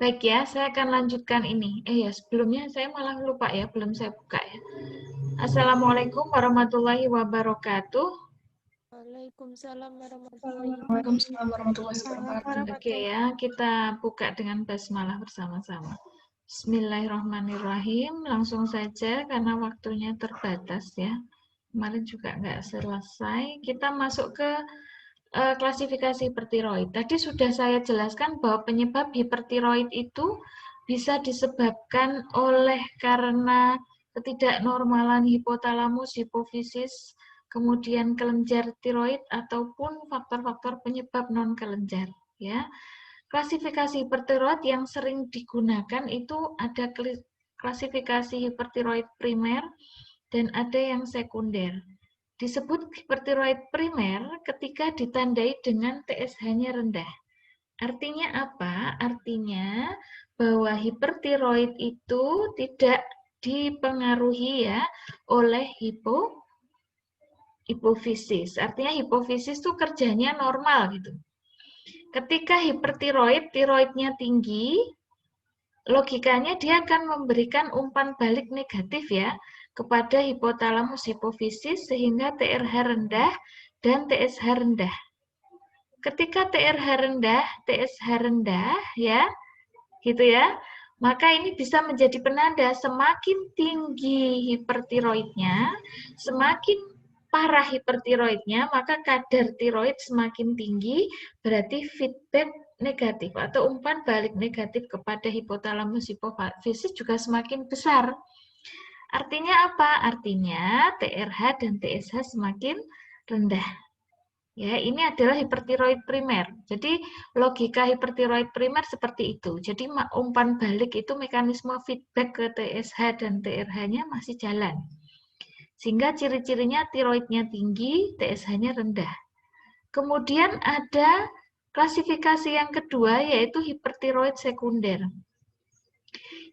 Baik ya, saya akan lanjutkan ini. Ya, sebelumnya saya malah lupa ya, belum saya buka ya. Assalamualaikum warahmatullahi wabarakatuh. Waalaikumsalam warahmatullahi Waalaikumsalam warahmatullahi wabarakatuh. Oke ya, kita buka dengan basmalah bersama-sama. Bismillahirrahmanirrahim. Langsung saja karena waktunya terbatas ya. Kemarin juga nggak selesai. Kita masuk ke klasifikasi hipertiroid. Tadi sudah saya jelaskan bahwa penyebab hipertiroid itu bisa disebabkan oleh karena ketidaknormalan hipotalamus, hipofisis, kemudian kelenjar tiroid ataupun faktor-faktor penyebab non kelenjar. Ya, klasifikasi hipertiroid yang sering digunakan itu ada klasifikasi hipertiroid primer dan ada yang sekunder. Disebut hipertiroid primer ketika ditandai dengan TSH-nya rendah. Artinya apa? Artinya bahwa hipertiroid itu tidak dipengaruhi ya oleh hipofisis. Artinya hipofisis itu kerjanya normal gitu. Ketika hipertiroid, tiroidnya tinggi, logikanya dia akan memberikan umpan balik negatif ya kepada hipotalamus hipofisis sehingga TRH rendah dan TSH rendah. Ketika TRH rendah, TSH rendah ya, gitu ya. Maka ini bisa menjadi penanda semakin tinggi hipertiroidnya, semakin parah hipertiroidnya, maka kadar tiroid semakin tinggi, berarti feedback negatif atau umpan balik negatif kepada hipotalamus hipofisis juga semakin besar. Artinya apa? Artinya TRH dan TSH semakin rendah. Ya, ini adalah hipertiroid primer. Jadi logika hipertiroid primer seperti itu. Jadi umpan balik itu mekanisme feedback ke TSH dan TRH-nya masih jalan. Sehingga ciri-cirinya tiroidnya tinggi, TSH-nya rendah. Kemudian ada klasifikasi yang kedua yaitu hipertiroid sekunder.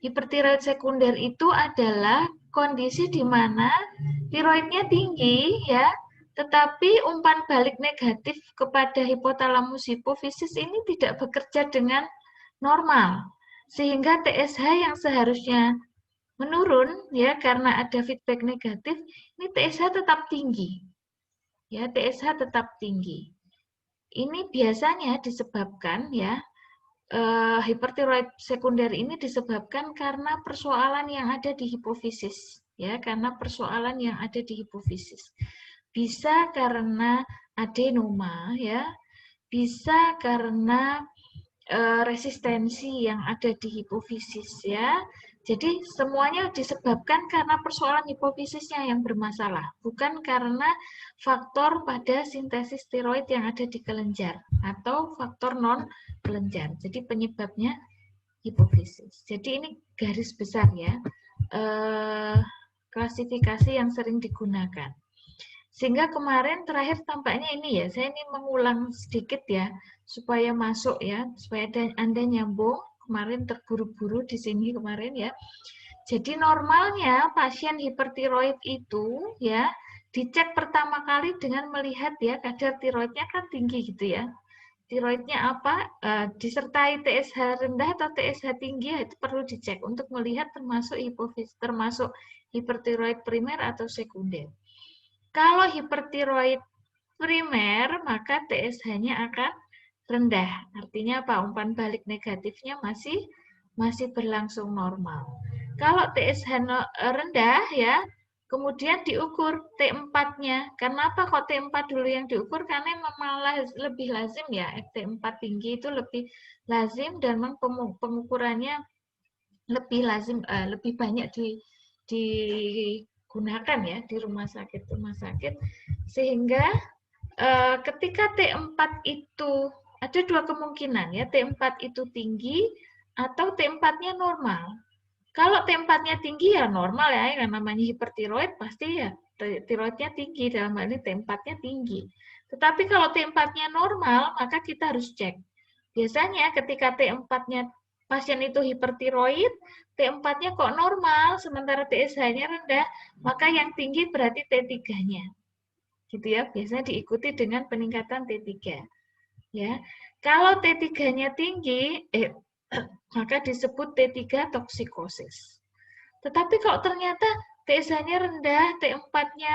Hipertiroid sekunder itu adalah kondisi di mana tiroidnya tinggi ya, tetapi umpan balik negatif kepada hipotalamus hipofisis ini tidak bekerja dengan normal. Sehingga TSH yang seharusnya menurun ya karena ada feedback negatif, ini TSH tetap tinggi. Ya, TSH tetap tinggi. Ini biasanya disebabkan ya hipertiroid sekunder ini disebabkan karena persoalan yang ada di hipofisis ya, karena persoalan yang ada di hipofisis. Bisa karena adenoma ya, bisa karena resistensi yang ada di hipofisis ya. Jadi semuanya disebabkan karena persoalan hipofisisnya yang bermasalah, bukan karena faktor pada sintesis tiroid yang ada di kelenjar atau faktor non kelenjar. Jadi penyebabnya hipofisis. Jadi ini garis besar ya, klasifikasi yang sering digunakan. Sehingga kemarin terakhir tampaknya ini ya, saya ini mengulang sedikit ya, supaya masuk ya, supaya Anda nyambung. Kemarin terburu-buru di sini kemarin ya. Jadi normalnya pasien hipertiroid itu ya, dicek pertama kali dengan melihat ya kadar tiroidnya kan tinggi gitu ya. Tiroidnya apa? Disertai TSH rendah atau TSH tinggi itu perlu dicek untuk melihat termasuk hipofisis, termasuk hipertiroid primer atau sekunder. Kalau hipertiroid primer, maka TSH-nya akan rendah. Artinya apa? Umpan balik negatifnya masih berlangsung normal. Kalau TSH rendah ya, kemudian diukur T4-nya. Kenapa kok T4 dulu yang diukur? Karena memang lebih lazim ya, T4 tinggi itu lebih lazim dan memang pengukurannya lebih lazim, lebih banyak digunakan ya di rumah sakit sehingga ketika T4 itu ada dua kemungkinan ya, T4 itu tinggi atau T4-nya normal. Kalau T4-nya tinggi ya normal ya, yang namanya hipertiroid pasti ya tiroidnya tinggi, dalam hal ini T4-nya tinggi. Tetapi kalau T4-nya normal, maka kita harus cek. Biasanya ketika T4-nya pasien itu hipertiroid, T4-nya kok normal, sementara TSH-nya rendah, maka yang tinggi berarti T3-nya. Gitu ya, biasanya diikuti dengan peningkatan T3. Ya. Kalau T3-nya tinggi, maka disebut T3 toksikosis. Tetapi kalau ternyata TSH-nya rendah, T4-nya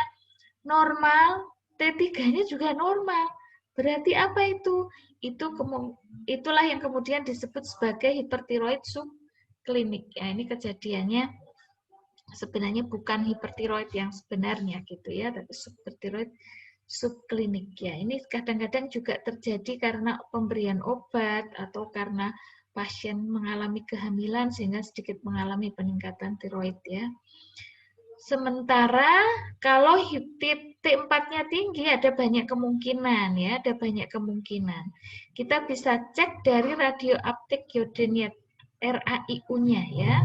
normal, T3-nya juga normal. Berarti apa itu? Itulah yang kemudian disebut sebagai hipertiroid subklinik. Ya, ini kejadiannya sebenarnya bukan hipertiroid yang sebenarnya gitu ya, tapi hipertiroid subklinik ya. Ini kadang-kadang juga terjadi karena pemberian obat atau karena pasien mengalami kehamilan sehingga sedikit mengalami peningkatan tiroid ya. Sementara kalau T4-nya tinggi ada banyak kemungkinan ya, ada banyak kemungkinan. Kita bisa cek dari radioaptik iodiniat RAIU-nya ya.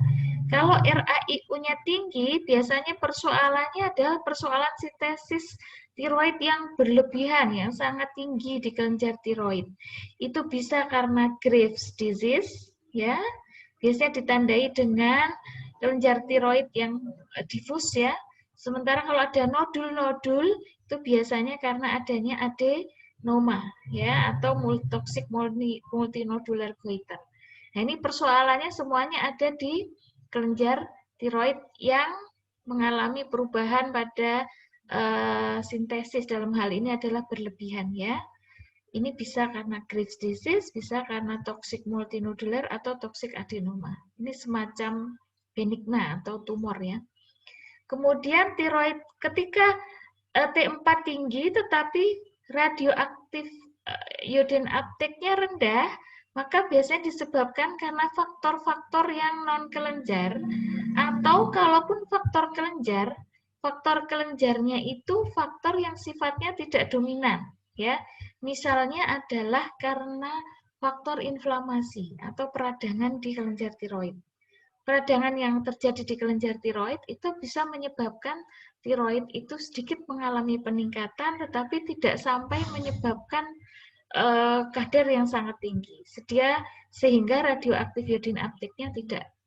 Kalau RAIU-nya tinggi, biasanya persoalannya adalah persoalan sintesis tiroid yang berlebihan, yang sangat tinggi di kelenjar tiroid. Itu bisa karena Graves' disease, ya. Biasanya ditandai dengan kelenjar tiroid yang difus, ya. Sementara kalau ada nodul-nodul, itu biasanya karena adanya adenoma, ya, atau toxic multinodular goiter. Nah, ini persoalannya semuanya ada di kelenjar tiroid yang mengalami perubahan pada sintesis, dalam hal ini adalah berlebihan ya. Ini bisa karena Graves' disease, bisa karena toxic multinodular atau toxic adenoma. Ini semacam benigna atau tumor ya. Kemudian tiroid ketika T4 tinggi tetapi radioaktif iodine uptake-nya rendah, maka biasanya disebabkan karena faktor-faktor yang non-kelenjar, atau kalaupun faktor kelenjarnya itu faktor yang sifatnya tidak dominan, ya. Misalnya adalah karena faktor inflamasi atau peradangan di kelenjar tiroid. Peradangan yang terjadi di kelenjar tiroid itu bisa menyebabkan tiroid itu sedikit mengalami peningkatan, tetapi tidak sampai menyebabkan kadar yang sangat tinggi, sehingga radioaktif iodine uptake-nya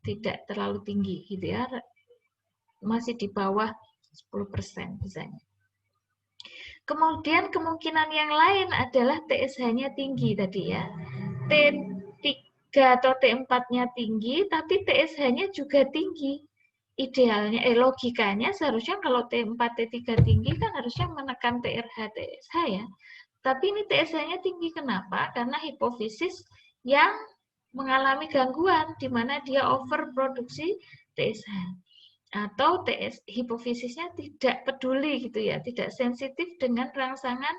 tidak terlalu tinggi, gitu ya, masih di bawah 10% misalnya. Kemudian kemungkinan yang lain adalah TSH-nya tinggi tadi ya, T3 atau T4-nya tinggi, tapi TSH-nya juga tinggi. Idealnya, logikanya seharusnya kalau T4, T3 tinggi kan harusnya menekan TRH, TSH ya. Tapi ini TSH-nya tinggi, kenapa? Karena hipofisis yang mengalami gangguan, di mana dia overproduksi TSH. Atau hipofisisnya tidak peduli gitu ya, tidak sensitif dengan rangsangan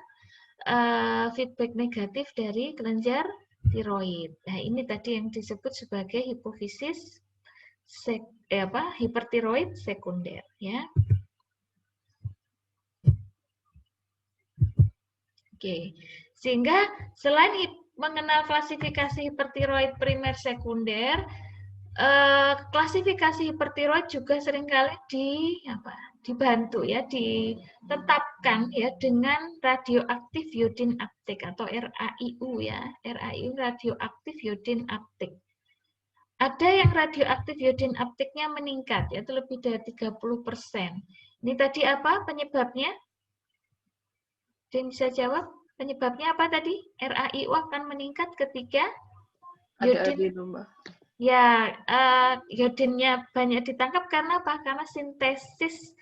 feedback negatif dari kelenjar tiroid. Nah, ini tadi yang disebut sebagai hipofisis hipertiroid sekunder ya. Oke. Sehingga selain mengenal klasifikasi hipertiroid primer sekunder, klasifikasi hipertiroid juga seringkali dibantu ya, ditetapkan ya dengan radioaktif iodine uptake atau RAIU ya. RAIU radioaktif iodine uptake. Ada yang radioaktif iodine uptake-nya meningkat, yaitu lebih dari 30%. Ini tadi apa penyebabnya? Ada yang bisa jawab? Penyebabnya apa tadi? RAIU akan meningkat ketika adenoma. Ya, iodinnya banyak ditangkap karena apa? Karena sintesis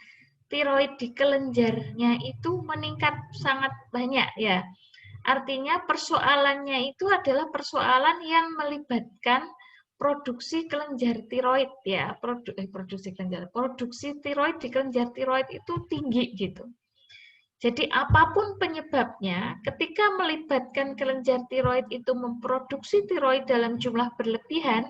tiroid di kelenjarnya itu meningkat sangat banyak ya. Artinya persoalannya itu adalah persoalan yang melibatkan produksi kelenjar tiroid ya, produksi tiroid di kelenjar tiroid itu tinggi gitu. Jadi apapun penyebabnya, ketika melibatkan kelenjar tiroid itu memproduksi tiroid dalam jumlah berlebihan,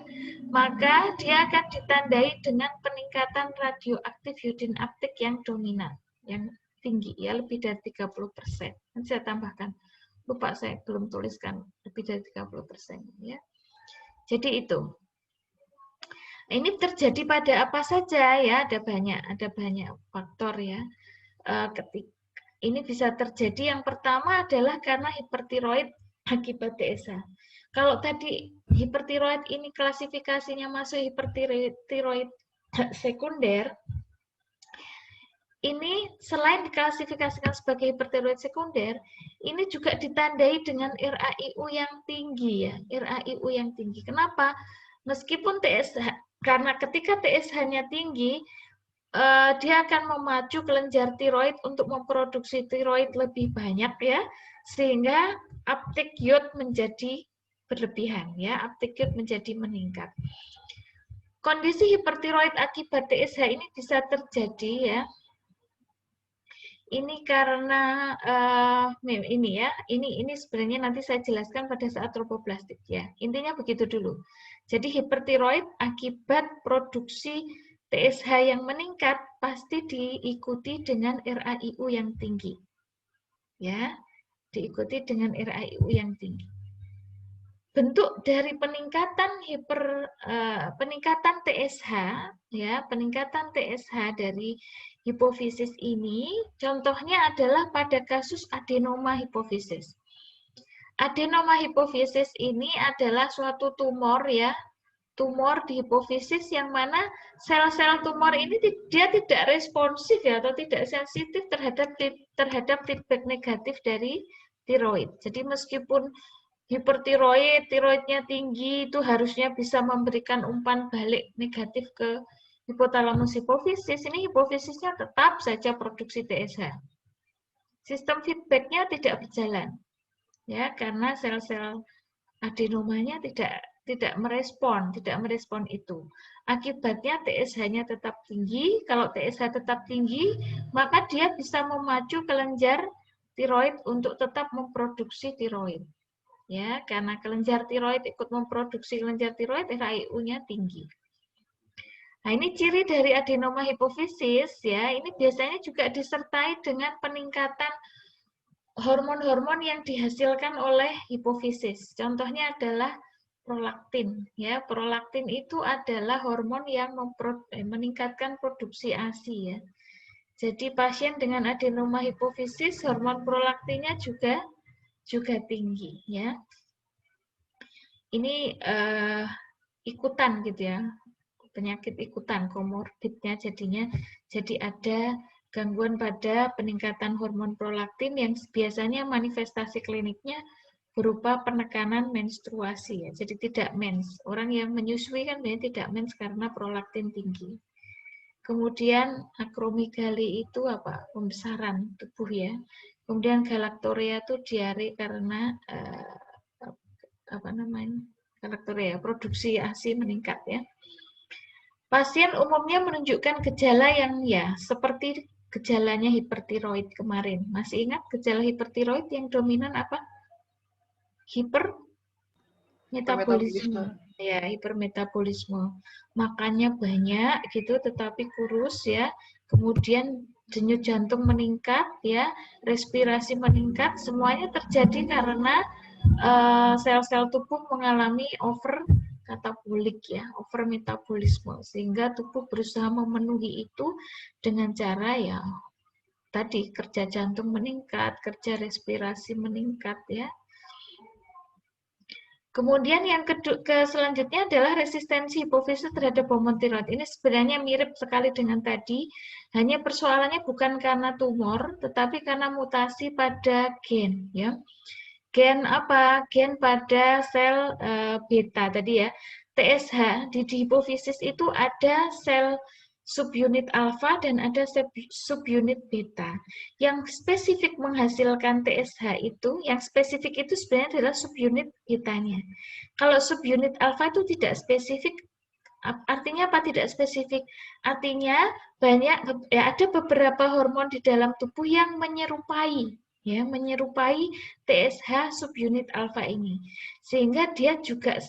maka dia akan ditandai dengan peningkatan radioaktif iodine uptake yang dominan, yang tinggi ya, lebih dari 30%. Nanti saya tambahkan, lupa saya belum tuliskan lebih dari 30% ya. Jadi itu. Ini terjadi pada apa saja ya? Ada banyak faktor ya. Ini bisa terjadi, yang pertama adalah karena hipertiroid akibat TSH. Kalau tadi hipertiroid ini klasifikasinya masuk hipertiroid sekunder, ini selain diklasifikasikan sebagai hipertiroid sekunder, ini juga ditandai dengan RAIU yang tinggi ya, RAIU yang tinggi. Kenapa? Meskipun TSH, karena ketika TSH-nya tinggi, dia akan memacu kelenjar tiroid untuk memproduksi tiroid lebih banyak ya, sehingga uptake iod menjadi berlebihan ya, uptake iod menjadi meningkat. Kondisi hipertiroid akibat TSH ini bisa terjadi ya. Ini karena ini ya, ini sebenarnya nanti saya jelaskan pada saat tromboblastik ya. Intinya begitu dulu. Jadi hipertiroid akibat produksi TSH yang meningkat pasti diikuti dengan RAIU yang tinggi. Ya, diikuti dengan RAIU yang tinggi. Bentuk dari peningkatan peningkatan TSH ya, peningkatan TSH dari hipofisis ini contohnya adalah pada kasus adenoma hipofisis. Adenoma hipofisis ini adalah suatu tumor ya, tumor di hipofisis yang mana sel-sel tumor ini dia tidak responsif ya, atau tidak sensitif terhadap feedback negatif dari tiroid. Jadi meskipun hipertiroid, tiroidnya tinggi, itu harusnya bisa memberikan umpan balik negatif ke hipotalamus hipofisis. Ini hipofisisnya tetap saja produksi TSH. Sistem feedbacknya tidak berjalan, ya, karena sel-sel adenomanya tidak merespon itu. Akibatnya TSH-nya tetap tinggi. Kalau TSH tetap tinggi, maka dia bisa memacu kelenjar tiroid untuk tetap memproduksi tiroid. Ya, karena kelenjar tiroid ikut memproduksi kelenjar tiroid, RAIU-nya tinggi. Nah, ini ciri dari adenoma hipofisis ya. Ini biasanya juga disertai dengan peningkatan hormon-hormon yang dihasilkan oleh hipofisis. Contohnya adalah prolaktin ya. Prolaktin itu adalah hormon yang meningkatkan produksi ASI ya. Jadi pasien dengan adenoma hipofisis hormon prolaktinnya juga tinggi ya. Ini ikutan gitu ya, penyakit ikutan, komorbidnya jadinya. Jadi ada gangguan pada peningkatan hormon prolaktin yang biasanya manifestasi kliniknya berupa penekanan menstruasi ya. Jadi tidak mens. Orang yang menyusui kan biasanya tidak mens karena prolaktin tinggi. Kemudian akromegali itu apa? Pembesaran tubuh ya. Kemudian galaktorea itu diare karena galaktorea, produksi ASI meningkat ya. Pasien umumnya menunjukkan gejala yang ya seperti gejalanya hipertiroid kemarin. Masih ingat gejala hipertiroid yang dominan apa? Hipermetabolisme. Ya, hipermetabolisme. Makannya banyak gitu tetapi kurus ya. Kemudian denyut jantung meningkat ya, respirasi meningkat, semuanya terjadi karena sel-sel tubuh mengalami over katabolik ya, over metabolisme, sehingga tubuh berusaha memenuhi itu dengan cara ya tadi kerja jantung meningkat, kerja respirasi meningkat ya. Kemudian yang selanjutnya adalah resistensi hipofisis terhadap hormon tiroid. Ini sebenarnya mirip sekali dengan tadi, hanya persoalannya bukan karena tumor, tetapi karena mutasi pada gen ya. Gen apa? Gen pada sel beta tadi ya. TSH di hipofisis itu ada sel subunit alfa dan ada subunit beta. Yang spesifik menghasilkan TSH itu, yang spesifik itu sebenarnya adalah subunit betanya. Kalau subunit alfa itu tidak spesifik, artinya apa tidak spesifik? Artinya banyak ya, ada beberapa hormon di dalam tubuh yang menyerupai ya, menyerupai TSH subunit alfa ini. Sehingga dia juga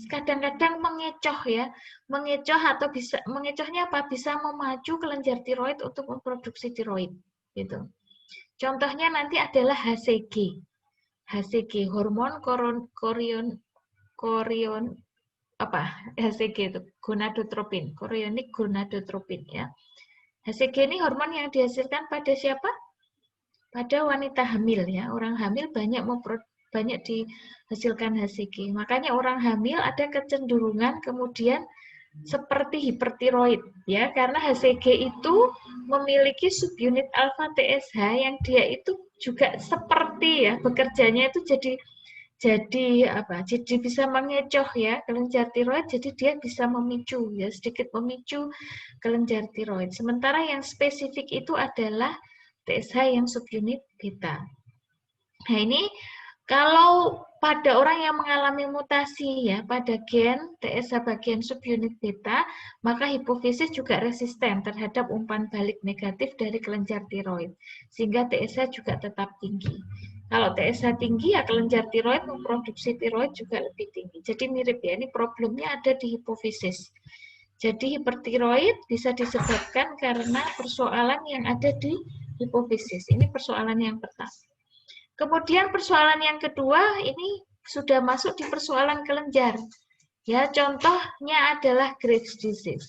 kadang-kadang mengecoh ya, mengecoh atau bisa mengecohnya apa? Bisa memacu kelenjar tiroid untuk memproduksi tiroid gitu. Contohnya nanti adalah HCG. HCG hormon HCG itu gonadotropin, chorionic gonadotropin ya. HCG ini hormon yang dihasilkan pada siapa? Pada wanita hamil ya. Orang hamil banyak dihasilkan HCG. Makanya orang hamil ada kecenderungan kemudian seperti hipertiroid ya, karena HCG itu memiliki subunit alfa TSH yang dia itu juga seperti ya, bekerjanya itu jadi bisa mengecoh ya kelenjar tiroid, jadi dia bisa memicu ya, sedikit memicu kelenjar tiroid. Sementara yang spesifik itu adalah TSH yang subunit beta. Nah, ini kalau pada orang yang mengalami mutasi ya pada gen TSH bagian subunit beta, maka hipofisis juga resisten terhadap umpan balik negatif dari kelenjar tiroid, sehingga TSH juga tetap tinggi. Kalau TSH tinggi ya kelenjar tiroid memproduksi tiroid juga lebih tinggi. Jadi mirip ya, ini problemnya ada di hipofisis. Jadi hipertiroid bisa disebabkan karena persoalan yang ada di hipofisis. Ini persoalan yang pertama. Kemudian persoalan yang kedua ini sudah masuk di persoalan kelenjar. Ya, contohnya adalah Graves' disease.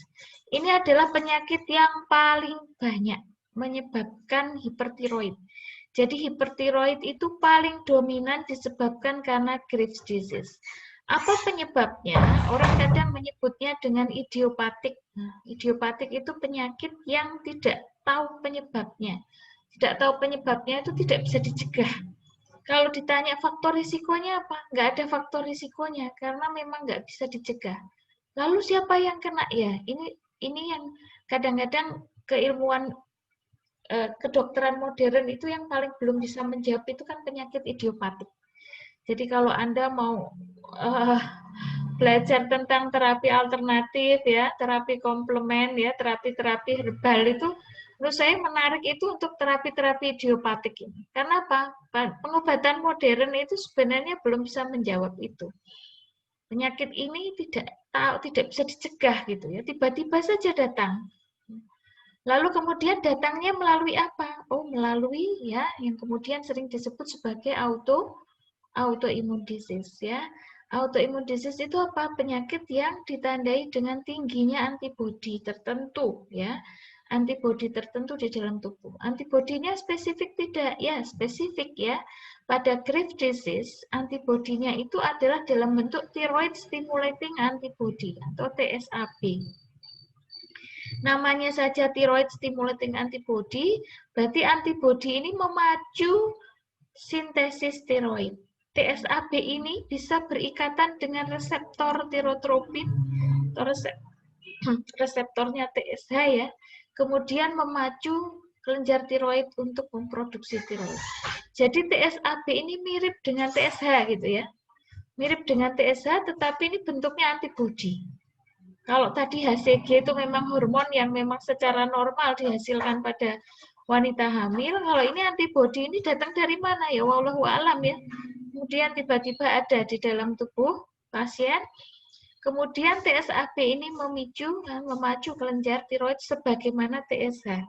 Ini adalah penyakit yang paling banyak menyebabkan hipertiroid. Jadi hipertiroid itu paling dominan disebabkan karena Graves' disease. Apa penyebabnya? Orang kadang menyebutnya dengan idiopatik. Nah, idiopatik itu penyakit yang tidak tahu penyebabnya. Tidak tahu penyebabnya itu tidak bisa dicegah. Kalau ditanya faktor risikonya apa? Nggak ada faktor risikonya karena memang nggak bisa dicegah. Lalu siapa yang kena ya? Ini yang kadang-kadang keilmuan kedokteran modern itu yang paling belum bisa menjawab itu kan penyakit idiopatik. Jadi kalau Anda mau belajar tentang terapi alternatif ya, terapi komplement ya, terapi-terapi herbal itu menurut saya menarik itu untuk terapi-terapi idiopatik ini. Karena apa? Pengobatan modern itu sebenarnya belum bisa menjawab itu. Penyakit ini tidak bisa dicegah gitu ya, tiba-tiba saja datang. Lalu kemudian datangnya melalui apa? Oh, melalui ya yang kemudian sering disebut sebagai autoimmune disease ya. Autoimmune disease itu apa? Penyakit yang ditandai dengan tingginya antibodi tertentu ya. Antibodi tertentu di dalam tubuh. Antibodinya spesifik tidak? Ya, spesifik ya. Pada Graves' disease, antibodinya itu adalah dalam bentuk thyroid stimulating antibody atau TSAB. Namanya saja thyroid stimulating antibody, berarti antibody ini memacu sintesis tiroid. TSAB ini bisa berikatan dengan reseptor tirotropin atau reseptornya TSH ya, kemudian memacu kelenjar tiroid untuk memproduksi tiroid. Jadi TSAB ini mirip dengan TSH gitu ya, mirip dengan TSH tetapi ini bentuknya antibody. Kalau tadi HCG itu memang hormon yang memang secara normal dihasilkan pada wanita hamil, kalau ini antibody ini datang dari mana ya? Wallahu a'lam ya. Kemudian tiba-tiba ada di dalam tubuh pasien. Kemudian TSAB ini memacu kelenjar tiroid sebagaimana TSH.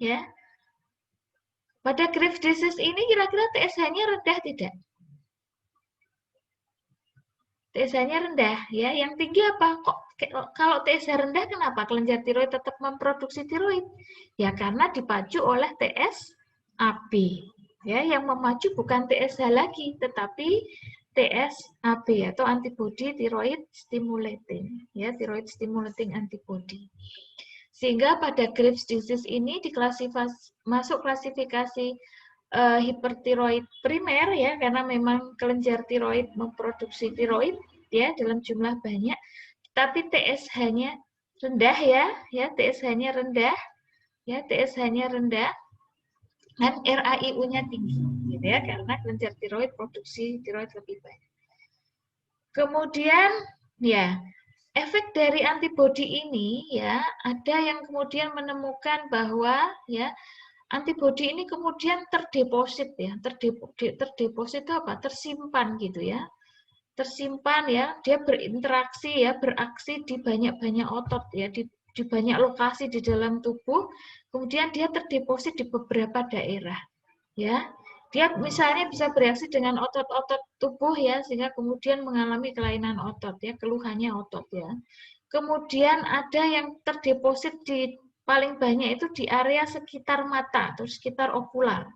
Ya. Pada Graves' disease ini kira-kira TSH-nya rendah tidak? TSH-nya rendah ya. Yang tinggi apa? Kok kalau TSH rendah kenapa kelenjar tiroid tetap memproduksi tiroid? Ya karena dipacu oleh TSAB. Ya, yang memacu bukan TSH lagi, tetapi TSAB atau antibody thyroid stimulating, ya, thyroid stimulating antibody. Sehingga pada Graves' disease ini masuk klasifikasi hipertiroid primer ya, karena memang kelenjar tiroid memproduksi tiroid ya dalam jumlah banyak, tapi TSH-nya rendah ya TSH-nya rendah, ya TSH-nya rendah. Dan RAIU-nya tinggi, gitu ya, karena kelenjar tiroid produksi tiroid lebih banyak. Kemudian, ya, efek dari antibodi ini, ya, ada yang kemudian menemukan bahwa, ya, antibodi ini kemudian terdeposit, ya, terdeposit itu apa? Tersimpan, gitu ya, tersimpan, ya, dia berinteraksi, ya, beraksi di banyak-banyak otot, ya, di banyak lokasi di dalam tubuh, kemudian dia terdeposit di beberapa daerah, ya. Dia misalnya bisa bereaksi dengan otot-otot tubuh ya, sehingga kemudian mengalami kelainan otot ya, keluhannya otot ya. Kemudian ada yang terdeposit di paling banyak itu di area sekitar mata atau sekitar okular,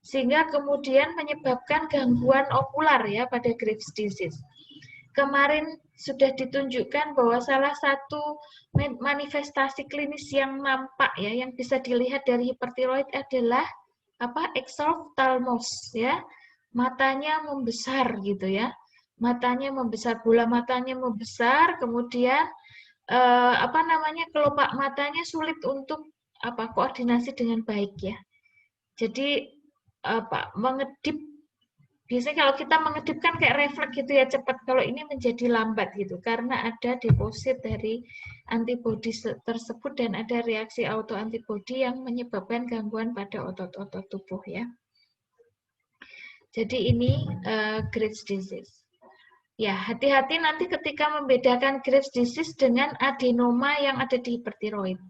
sehingga kemudian menyebabkan gangguan okular ya pada Graves' disease. Kemarin sudah ditunjukkan bahwa salah satu manifestasi klinis yang nampak ya, yang bisa dilihat dari hipertiroid adalah apa? Exophthalmos ya. matanya membesar gitu ya. Matanya membesar, bola matanya membesar, kemudian kelopak matanya sulit untuk koordinasi dengan baik ya. Jadi mengedip, biasanya kalau kita mengedip kan kayak refleks gitu ya, cepat. Kalau ini menjadi lambat gitu karena ada deposit dari antibodi tersebut dan ada reaksi autoantibodi yang menyebabkan gangguan pada otot-otot tubuh ya. Jadi ini Graves' disease. Ya, hati-hati nanti ketika membedakan Graves' disease dengan adenoma yang ada di hipertiroid.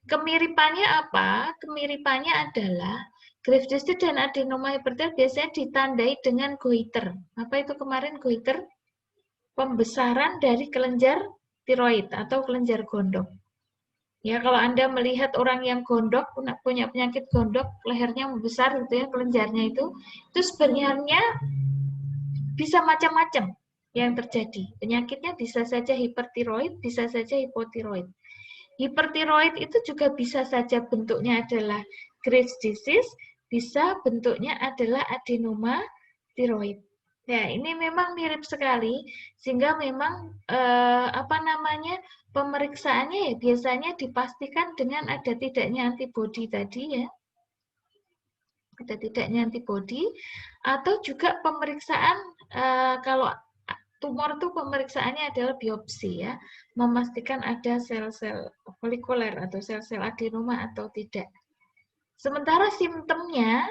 Kemiripannya apa? Kemiripannya adalah Graves' disease dan adenoma hipertiroid biasanya ditandai dengan goiter. Apa itu kemarin goiter? Pembesaran dari kelenjar tiroid atau kelenjar gondok. Ya, kalau Anda melihat orang yang gondok, punya penyakit gondok, lehernya membesar gitu ya, kelenjarnya itu sebenarnya bisa macam-macam yang terjadi. Penyakitnya bisa saja hipertiroid, bisa saja hipotiroid. Hipertiroid itu juga bisa saja bentuknya adalah Graves' disease, bisa bentuknya adalah adenoma tiroid. Ya, ini memang mirip sekali, sehingga memang pemeriksaannya ya biasanya dipastikan dengan ada tidaknya antibodi tadi ya. Ada tidaknya antibodi, atau juga pemeriksaan kalau tumor itu pemeriksaannya adalah biopsi ya, memastikan ada sel-sel folikuler atau sel-sel adenoma atau tidak. Sementara simptomnya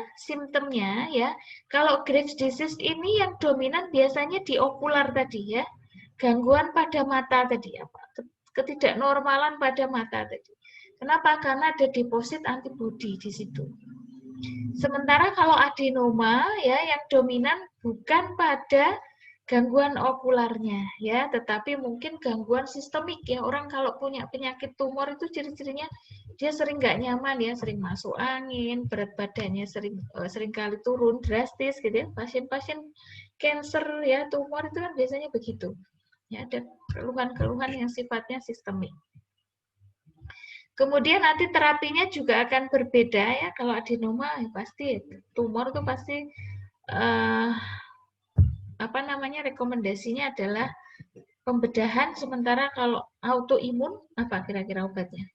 ya, kalau Graves' disease ini yang dominan biasanya di okular tadi ya, gangguan pada mata tadi apa, ketidaknormalan pada mata tadi. Kenapa? Karena ada deposit antibodi di situ. Sementara kalau adenoma ya yang dominan bukan pada gangguan okularnya ya, tetapi mungkin gangguan sistemik ya. Orang kalau punya penyakit tumor itu ciri-cirinya dia sering nggak nyaman ya, sering masuk angin, berat badannya sering kali turun drastis gitu ya. Pasien-pasien cancer ya, tumor itu kan biasanya begitu. Ya, ada keluhan-keluhan yang sifatnya sistemik. Kemudian nanti terapinya juga akan berbeda ya. Kalau adenoma ya pasti tumor itu pasti rekomendasinya adalah pembedahan. Sementara kalau autoimun apa kira-kira obatnya?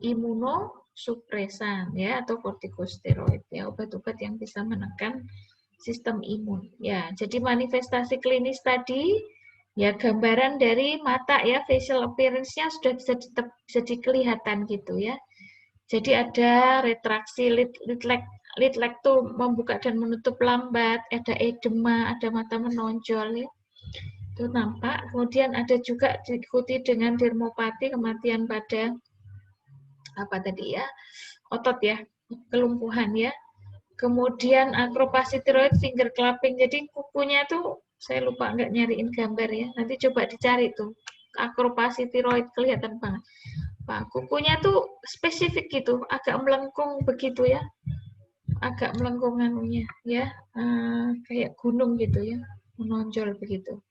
Imunosupresan ya atau kortikosteroid ya, obat-obat yang bisa menekan sistem imun. Ya, jadi manifestasi klinis tadi ya gambaran dari mata ya, facial appearance-nya sudah bisa dikelihatan gitu ya. Jadi ada retraksi lid leg tuh membuka dan menutup lambat, ada edema, ada mata menonjol ya. Itu nampak. Kemudian ada juga diikuti dengan dermopati, kematian pada otot ya, kelumpuhan ya. Kemudian akropasi tiroid, finger clapping. Jadi kukunya tuh saya lupa nggak nyariin gambar ya. Nanti coba dicari tuh. Akropasi tiroid kelihatan banget. Kukunya tuh spesifik gitu, agak melengkung begitu ya. Agak melengkung anunya ya. Kayak gunung gitu ya, menonjol begitu.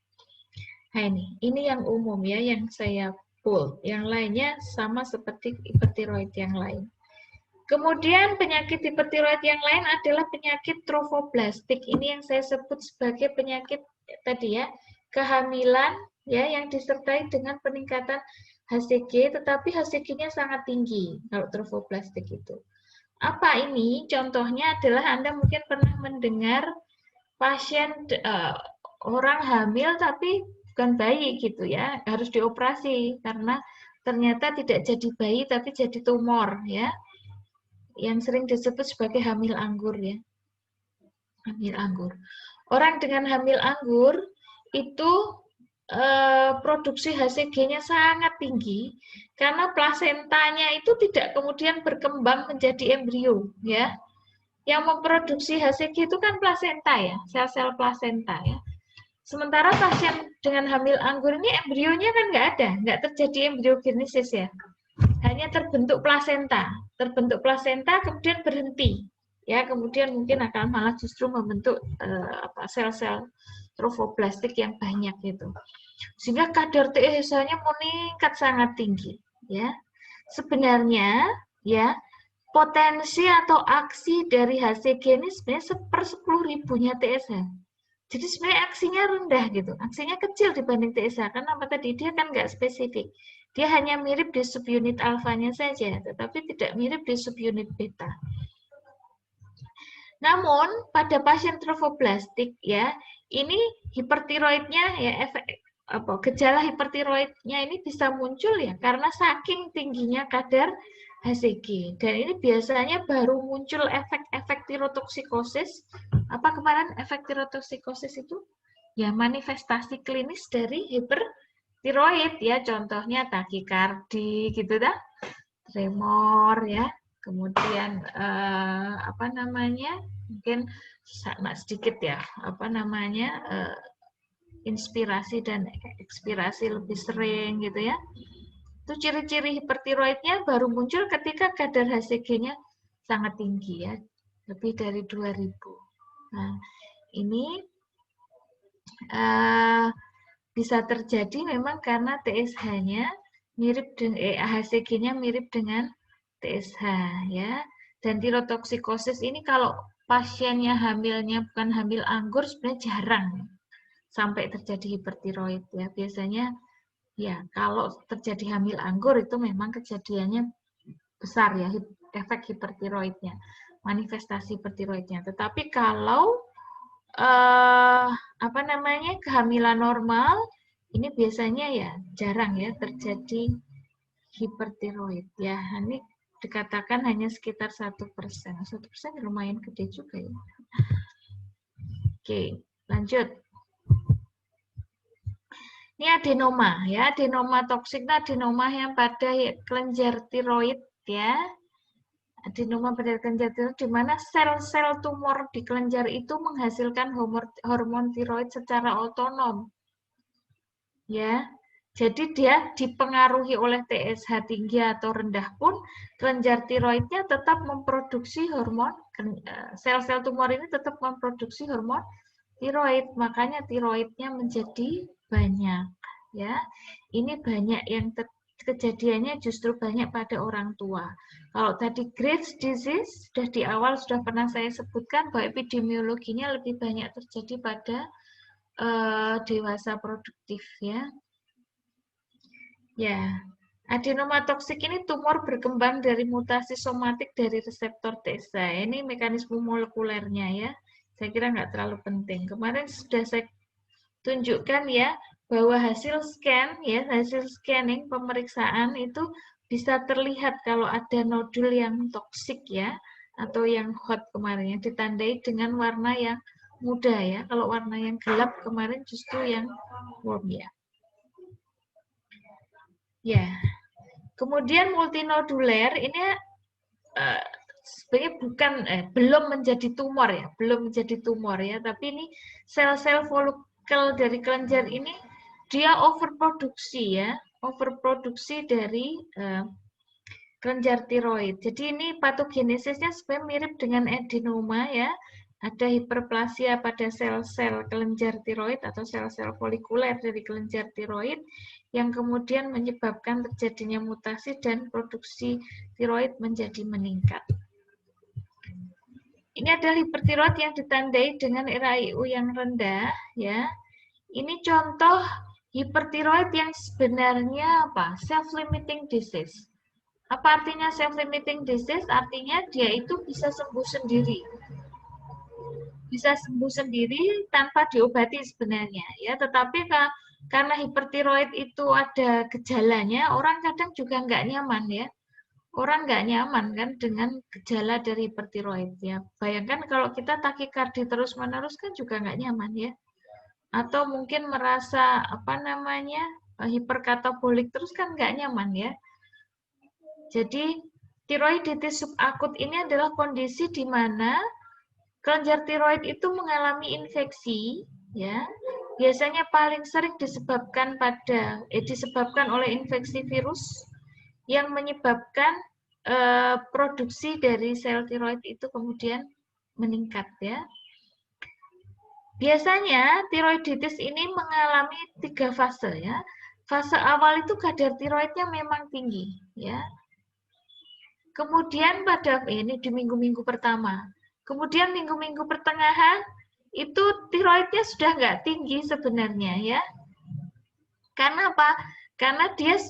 Nah ini yang umum ya, yang saya bold. Yang lainnya sama seperti hipertiroid yang lain. Kemudian penyakit hipertiroid yang lain adalah penyakit trofoblastik. Ini yang saya sebut sebagai penyakit tadi ya, kehamilan ya yang disertai dengan peningkatan HCG, tetapi HCG-nya sangat tinggi kalau trofoblastik itu. Apa ini? Contohnya adalah Anda mungkin pernah mendengar pasien orang hamil tapi bukan bayi gitu ya, harus dioperasi karena ternyata tidak jadi bayi tapi jadi tumor ya, yang sering disebut sebagai hamil anggur ya. Hamil anggur. Orang dengan hamil anggur itu produksi HCG-nya sangat tinggi karena plasentanya itu tidak kemudian berkembang menjadi embrio ya. Yang memproduksi HCG itu kan plasenta ya, sel-sel plasenta ya. Sementara pasien dengan hamil anggur ini embrionya kan nggak ada, nggak terjadi embriogenesis ya. Hanya terbentuk plasenta kemudian berhenti. Ya, kemudian mungkin akan malah justru membentuk sel-sel trofoblastik yang banyak itu. Sehingga kadar TSH-nya meningkat sangat tinggi, ya. Sebenarnya ya, potensi atau aksi dari HCG ini sebenarnya 1/10.000-nya TSH. Jadi sebenarnya aksinya rendah gitu, aksinya kecil dibanding TSH. Karena apa tadi? Dia kan nggak spesifik. Dia hanya mirip di subunit alfanya saja, tetapi tidak mirip di subunit beta. Namun pada pasien trofoblastik ya, ini hipertiroidnya ya gejala hipertiroidnya ini bisa muncul ya karena saking tingginya kadar HCG. Dan ini biasanya baru muncul efek-efek tirotoksikosis. Apa kemarin efek tirotoksikosis itu? Ya manifestasi klinis dari hipertiroid ya, contohnya takikardi gitu dah, tremor ya. Kemudian apa namanya, mungkin sedikit ya, apa namanya, inspirasi dan ekspirasi lebih sering gitu ya. Itu ciri-ciri hipertiroidnya baru muncul ketika kadar HCG-nya sangat tinggi ya, lebih dari 2000. Nah, ini bisa terjadi memang karena TSH-nya mirip dengan HCG-nya mirip dengan TSH ya. Dan tirotoksikosis ini kalau pasiennya hamilnya bukan hamil anggur sebenarnya jarang sampai terjadi hipertiroid ya. Biasanya ya kalau terjadi hamil anggur itu memang kejadiannya besar ya, efek hipertiroidnya, manifestasi hipertiroidnya. Tetapi kalau apa namanya, kehamilan normal ini biasanya ya jarang ya terjadi hipertiroid ya. Ini dikatakan hanya sekitar 1%. 1% lumayan gede juga ya. Oke, lanjut. Ini adenoma ya, adenoma toksik, adenoma yang pada kelenjar tiroid ya. Adenoma pada kelenjar tiroid di mana sel-sel tumor di kelenjar itu menghasilkan hormon tiroid secara otonom. Ya. Jadi dia dipengaruhi oleh TSH tinggi atau rendah pun kelenjar tiroidnya tetap memproduksi hormon, sel-sel tumor ini tetap memproduksi hormon tiroid, makanya tiroidnya menjadi banyak ya. Ini banyak yang kejadiannya justru banyak pada orang tua. Kalau tadi Graves' disease sudah di awal sudah pernah saya sebutkan bahwa epidemiologinya lebih banyak terjadi pada dewasa produktif ya. Ya, adenoma toksik ini tumor berkembang dari mutasi somatik dari reseptor TSH. Ini mekanisme molekulernya ya. Saya kira nggak terlalu penting. Kemarin sudah saya tunjukkan ya bahwa hasil scan ya, hasil scanning pemeriksaan itu bisa terlihat kalau ada nodul yang toksik ya atau yang hot kemarin yang ditandai dengan warna yang muda ya. Kalau warna yang gelap kemarin justru yang warm ya. Ya, kemudian multinoduler ini sebenarnya belum menjadi tumor ya, belum menjadi tumor ya, tapi ini sel-sel folikel dari kelenjar ini dia overproduksi ya, overproduksi dari kelenjar tiroid. Jadi ini patogenesisnya sebenarnya mirip dengan adenoma ya. Ada hiperplasia pada sel-sel kelenjar tiroid atau sel-sel folikuler dari kelenjar tiroid yang kemudian menyebabkan terjadinya mutasi dan produksi tiroid menjadi meningkat. Ini adalah hipertiroid yang ditandai dengan RAIU yang rendah ya. Ini contoh hipertiroid yang sebenarnya apa? Self-limiting disease. Apa artinya self-limiting disease? Artinya dia itu bisa sembuh sendiri. Bisa sembuh sendiri tanpa diobati sebenarnya ya, tetapi karena hipertiroid itu ada gejalanya, orang kadang juga nggak nyaman ya. Orang nggak nyaman kan dengan gejala dari hipertiroid ya. Bayangkan kalau kita takikardi terus-menerus kan juga nggak nyaman ya. Atau mungkin merasa apa namanya hiperkatabolik terus kan nggak nyaman ya. Jadi tiroiditis subakut ini adalah kondisi di mana kelenjar tiroid itu mengalami infeksi, ya. Biasanya paling sering disebabkan oleh infeksi virus yang menyebabkan produksi dari sel tiroid itu kemudian meningkat, ya. Biasanya tiroiditis ini mengalami 3 fase, ya. Fase awal itu kadar tiroidnya memang tinggi, ya. Kemudian pada ini di minggu-minggu pertama. Kemudian minggu-minggu pertengahan itu tiroidnya sudah nggak tinggi sebenarnya ya. Karena apa? Karena dia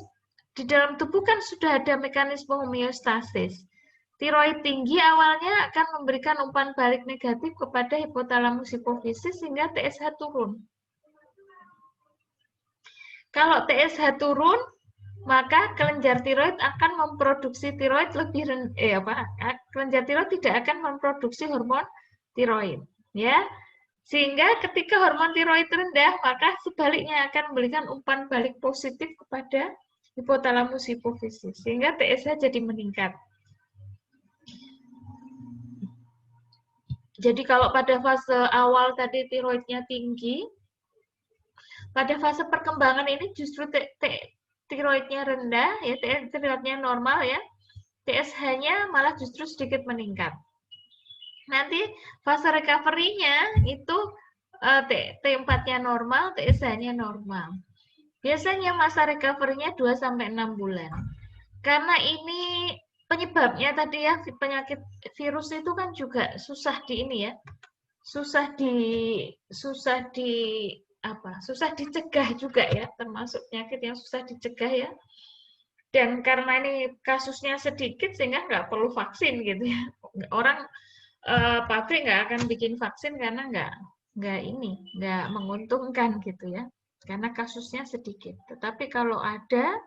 di dalam tubuh kan sudah ada mekanisme homeostasis. Tiroid tinggi awalnya akan memberikan umpan balik negatif kepada hipotalamus hipofisis sehingga TSH turun. Kalau TSH turun, maka kelenjar tiroid akan memproduksi tiroid lebih kelenjar tiroid tidak akan memproduksi hormon tiroid, ya. Sehingga ketika hormon tiroid rendah, maka sebaliknya akan memberikan umpan balik positif kepada hipotalamus hipofisis, sehingga TSH jadi meningkat. Jadi kalau pada fase awal tadi tiroidnya tinggi, pada fase perkembangan ini justru tiroidnya rendah, ya tiroidnya normal ya, TSH-nya malah justru sedikit meningkat. Nanti fase recovery-nya itu T4-nya normal, TSH-nya normal. Biasanya masa recovery-nya 2-6 bulan. Karena ini penyebabnya tadi ya, penyakit virus itu kan juga susah dicegah juga ya, termasuk penyakit yang susah dicegah ya. Dan karena ini kasusnya sedikit sehingga nggak perlu vaksin gitu ya. Orang pabrik nggak akan bikin vaksin karena nggak menguntungkan gitu ya. Karena kasusnya sedikit. Tetapi kalau ada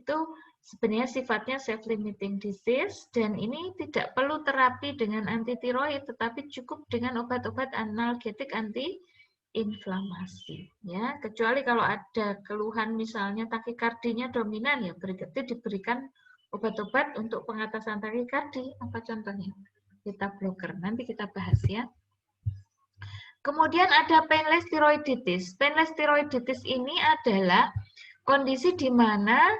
itu sebenarnya sifatnya self-limiting disease dan ini tidak perlu terapi dengan antitiroid tetapi cukup dengan obat-obat analgetik anti-inflamasi ya, kecuali kalau ada keluhan misalnya takikardinya dominan ya berarti diberikan obat-obat untuk pengatasan takikardi. Apa contohnya? Beta blocker, nanti kita bahas ya. Kemudian ada painless thyroiditis. Painless thyroiditis ini adalah kondisi di mana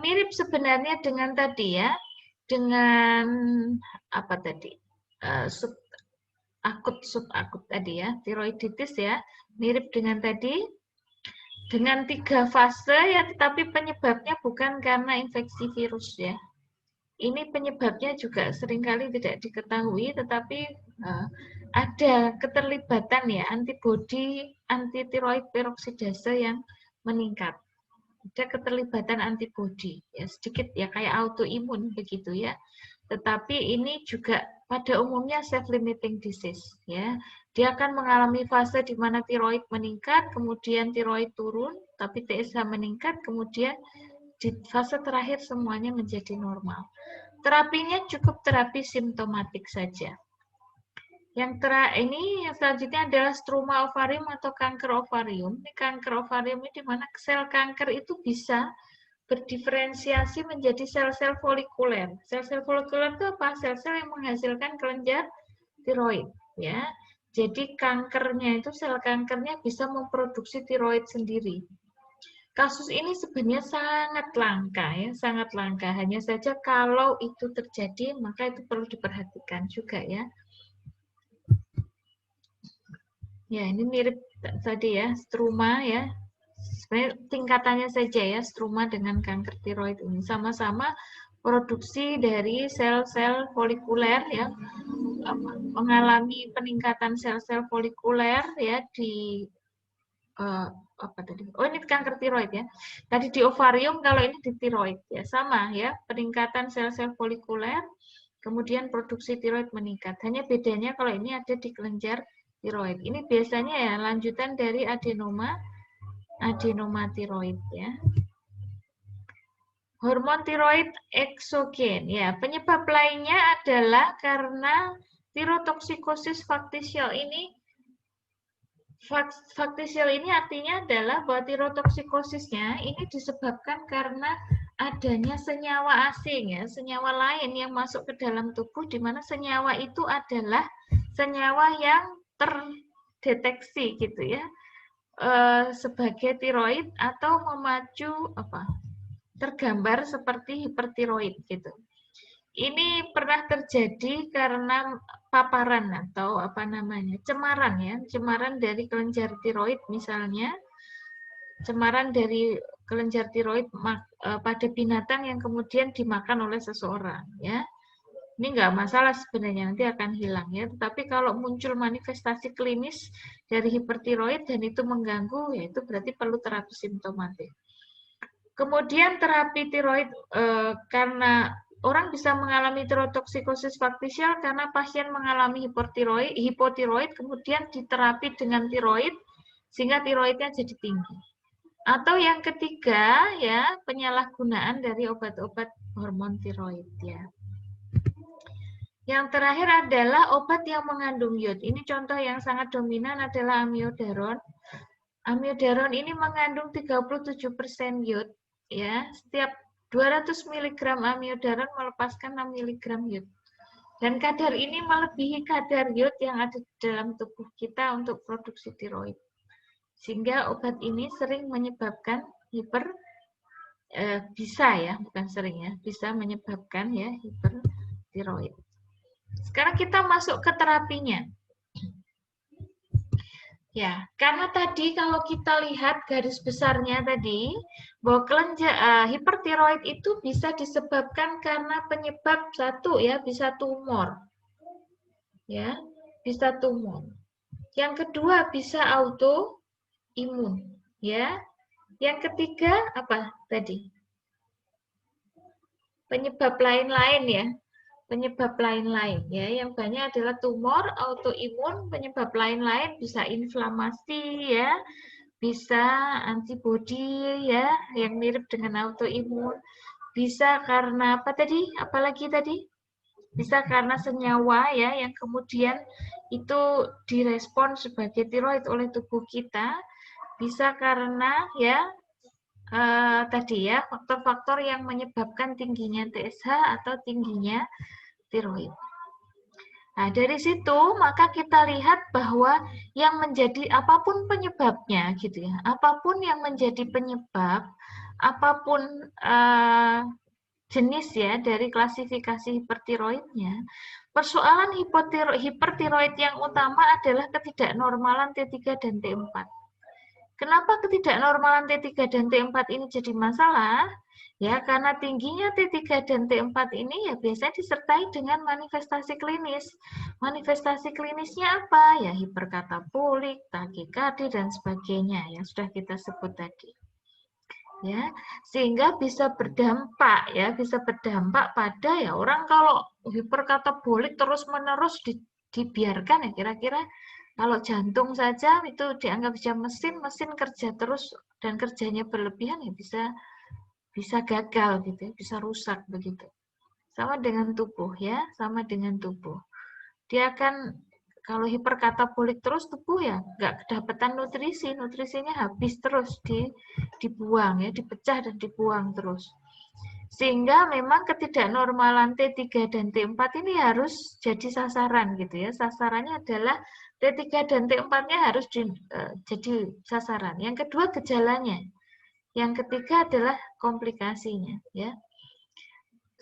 mirip sebenarnya dengan tadi ya, dengan apa tadi, subakut tadi ya, tiroiditis ya, mirip dengan tadi, dengan 3 fase ya, tetapi penyebabnya bukan karena infeksi virus ya. Ini penyebabnya juga seringkali tidak diketahui, tetapi ada keterlibatan ya antibodi antitiroid peroksidase yang meningkat. Ada keterlibatan antibodi ya, sedikit ya kayak autoimun begitu ya, tetapi ini juga pada umumnya self-limiting disease ya. Dia akan mengalami fase di mana tiroid meningkat, kemudian tiroid turun, tapi TSH meningkat, kemudian di fase terakhir semuanya menjadi normal. Terapinya cukup terapi simptomatik saja. Yang selanjutnya adalah struma ovarium atau kanker ovarium. Ini kanker ovarium ini di mana sel kanker itu bisa berdiferensiasi menjadi sel-sel folikuler. Sel-sel folikuler itu apa? Sel-sel yang menghasilkan kelenjar tiroid, ya. Jadi kankernya itu sel kankernya bisa memproduksi tiroid sendiri. Kasus ini sebenarnya sangat langka ya, sangat langka. Hanya saja kalau itu terjadi maka itu perlu diperhatikan juga ya. Ya, ini mirip tadi ya, struma ya. Sebenarnya tingkatannya saja ya, struma dengan kanker tiroid ini. Sama-sama produksi dari sel-sel folikuler ya, mengalami peningkatan sel-sel folikuler ya di apa tadi? Oh, ini kanker tiroid ya. Tadi di ovarium, kalau ini di tiroid ya, sama ya, peningkatan sel-sel folikuler, kemudian produksi tiroid meningkat. Hanya bedanya kalau ini ada di kelenjar tiroid. Ini biasanya ya lanjutan dari adenoma tiroid ya. Hormon tiroid eksogen ya. Penyebab lainnya adalah karena tirotoksikosis faktisial ini. Faktisial ini artinya adalah bahwa tirotoksikusisnya ini disebabkan karena adanya senyawa asing ya, senyawa lain yang masuk ke dalam tubuh di mana senyawa itu adalah senyawa yang terdeteksi gitu ya sebagai tiroid atau memacu tergambar seperti hipertiroid gitu. Ini pernah terjadi karena paparan atau cemaran ya, cemaran dari kelenjar tiroid misalnya cemaran dari kelenjar tiroid pada binatang yang kemudian dimakan oleh seseorang, ya. Ini nggak masalah sebenarnya, nanti akan hilang ya. Tetapi kalau muncul manifestasi klinis dari hipertiroid dan itu mengganggu, ya itu berarti perlu terapi simptomatik. Kemudian terapi tiroid karena orang bisa mengalami tirotoksikosis faktisial karena pasien mengalami hipotiroid, kemudian diterapi dengan tiroid sehingga tiroidnya jadi tinggi. Atau yang ketiga ya, penyalahgunaan dari obat-obat hormon tiroid ya. Yang terakhir adalah obat yang mengandung iod. Ini contoh yang sangat dominan adalah amiodaron. Amiodaron ini mengandung 37% iod ya. Setiap 200 mg amiodaron melepaskan 6 mg iod. Dan kadar ini melebihi kadar iod yang ada di dalam tubuh kita untuk produksi tiroid. Sehingga obat ini sering menyebabkan bisa ya, bukan sering ya, bisa menyebabkan ya hipertiroid. Sekarang kita masuk ke terapinya. Ya, karena tadi kalau kita lihat garis besarnya tadi, bahwa hipertiroid itu bisa disebabkan karena penyebab satu ya, bisa tumor. Ya, bisa tumor. Yang kedua bisa autoimun, ya. Yang ketiga apa tadi? Penyebab lain-lain ya. Penyebab lain-lain ya, yang banyak adalah tumor, autoimun, penyebab lain-lain bisa inflamasi ya, bisa antibodi ya, yang mirip dengan autoimun, bisa karena apa tadi? Apalagi tadi? Bisa karena senyawa ya, yang kemudian itu direspon sebagai tiroid oleh tubuh kita, bisa karena ya tadi ya, faktor-faktor yang menyebabkan tingginya TSH atau tingginya tiroid. Nah, dari situ maka kita lihat bahwa yang menjadi apapun penyebabnya gitu ya, apapun yang menjadi penyebab, apapun jenis ya dari klasifikasi hipertiroidnya, persoalan hipertiroid yang utama adalah ketidaknormalan T3 dan T4. Kenapa ketidaknormalan T3 dan T4 ini jadi masalah? Ya, karena tingginya T3 dan T4 ini ya biasanya disertai dengan manifestasi klinis. Manifestasi klinisnya apa? Ya hiperkatabolik, takikardi dan sebagainya yang sudah kita sebut tadi. Ya, sehingga bisa berdampak pada ya orang kalau hiperkatabolik terus-menerus dibiarkan ya kira-kira kalau jantung saja itu dianggap mesin kerja terus dan kerjanya berlebihan ya bisa gagal gitu ya, bisa rusak begitu. Sama dengan tubuh ya, sama dengan tubuh. Dia akan kalau hiperkatabolik terus tubuh ya nggak kedapatan nutrisinya habis terus dibuang ya, dipecah dan dibuang terus. Sehingga memang ketidaknormalan T3 dan T4 ini harus jadi sasaran gitu ya. Sasarannya adalah T3 dan T4-nya harus jadi sasaran. Yang kedua gejalanya. Yang ketiga adalah komplikasinya ya.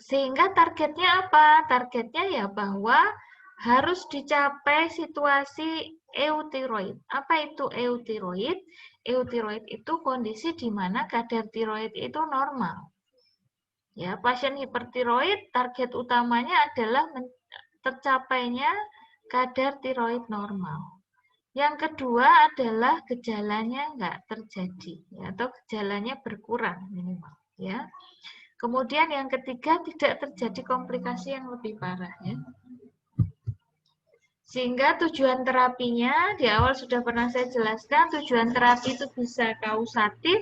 Sehingga targetnya apa? Targetnya ya bahwa harus dicapai situasi eutiroid. Apa itu eutiroid? Eutiroid itu kondisi di mana kadar tiroid itu normal. Ya, pasien hipertiroid target utamanya adalah tercapainya kadar tiroid normal. Yang kedua adalah gejalanya nggak terjadi, ya, atau gejalanya berkurang minimal. Ya. Kemudian yang ketiga tidak terjadi komplikasi yang lebih parah. Ya. Sehingga tujuan terapinya di awal sudah pernah saya jelaskan, tujuan terapi itu bisa kausatif,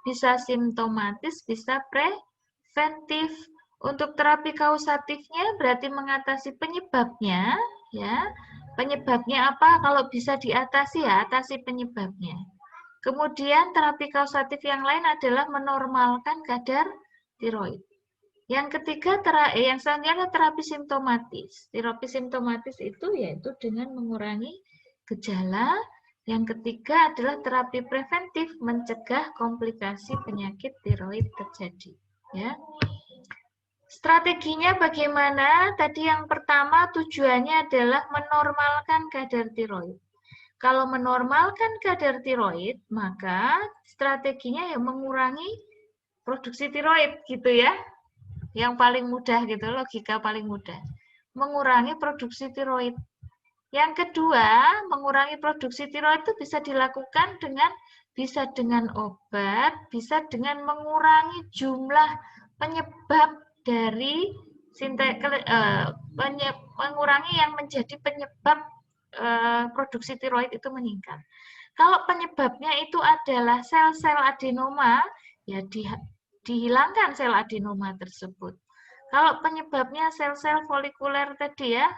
bisa simptomatis, bisa preventif. Untuk terapi kausatifnya berarti mengatasi penyebabnya, ya. Penyebabnya apa? Kalau bisa diatasi ya, atasi penyebabnya. Kemudian terapi kausatif yang lain adalah menormalkan kadar tiroid. Yang ketiga, yang selanjutnya terapi simptomatis. Terapi simptomatis itu yaitu dengan mengurangi gejala. Yang ketiga adalah terapi preventif, mencegah komplikasi penyakit tiroid terjadi. Ya. Strateginya bagaimana? Tadi yang pertama tujuannya adalah menormalkan kadar tiroid. Kalau menormalkan kadar tiroid, maka strateginya ya mengurangi produksi tiroid gitu ya. Yang paling mudah gitu, logika paling mudah. Mengurangi produksi tiroid. Yang kedua, mengurangi produksi tiroid itu bisa dilakukan bisa dengan obat, bisa dengan mengurangi jumlah penyebab dari mengurangi yang menjadi penyebab produksi tiroid itu meningkat. Kalau penyebabnya itu adalah sel-sel adenoma, ya dihilangkan sel adenoma tersebut. Kalau penyebabnya sel-sel folikuler tadi ya,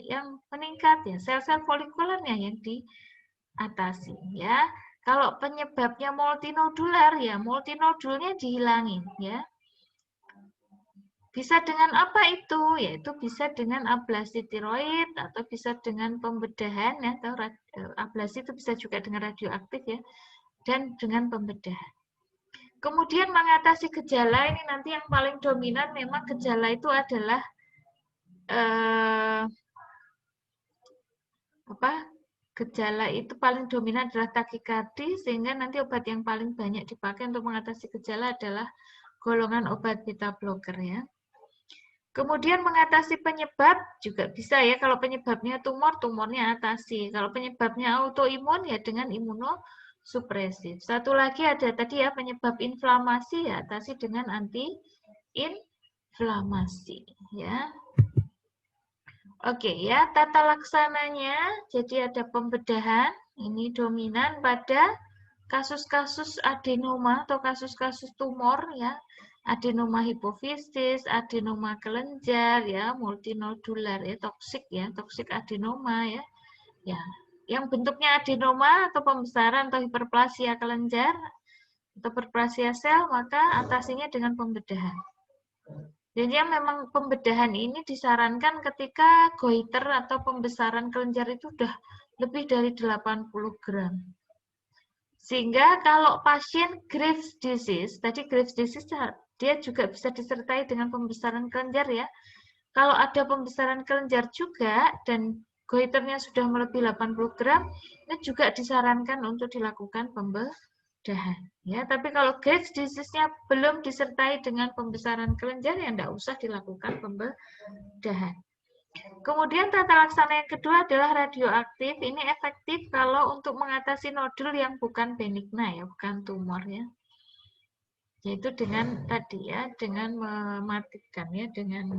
yang meningkat ya, sel-sel folikulernya yang diatasi ya. Kalau penyebabnya multinodular ya, multinodulnya dihilangin ya. Bisa dengan apa itu? Yaitu bisa dengan ablasi tiroid atau bisa dengan pembedahan ya, atau ablasi itu bisa juga dengan radioaktif ya, dan dengan pembedahan. Kemudian mengatasi gejala ini nanti yang paling dominan memang gejala itu adalah gejala itu paling dominan adalah takikardi, sehingga nanti obat yang paling banyak dipakai untuk mengatasi gejala adalah golongan obat beta blocker ya. Kemudian mengatasi penyebab juga bisa ya, kalau penyebabnya tumor, tumornya atasi. Kalau penyebabnya autoimun ya dengan imunosupresif. Satu lagi ada tadi ya penyebab inflamasi ya atasi dengan anti-inflamasi ya. Oke ya, tata laksananya jadi ada pembedahan, ini dominan pada kasus-kasus adenoma atau kasus-kasus tumor ya. Adenoma hipofisis, adenoma kelenjar ya, multinodular ya, toksik adenoma ya. Ya, yang bentuknya adenoma atau pembesaran atau hiperplasia kelenjar atau hiperplasia sel, maka atasinya dengan pembedahan. Jadi memang pembedahan ini disarankan ketika goiter atau pembesaran kelenjar itu sudah lebih dari 80 gram. Sehingga kalau pasien Graves disease, tadi Graves disease dia juga bisa disertai dengan pembesaran kelenjar ya. Kalau ada pembesaran kelenjar juga dan goiternya sudah melebihi 80 gram, ini juga disarankan untuk dilakukan pembedahan. Ya, tapi kalau Graves disease-nya belum disertai dengan pembesaran kelenjar, ya tidak usah dilakukan pembedahan. Kemudian tata laksana yang kedua adalah radioaktif. Ini efektif kalau untuk mengatasi nodul yang bukan benigna ya, bukan tumor ya. Yaitu dengan tadi ya, dengan mematikan ya, dengan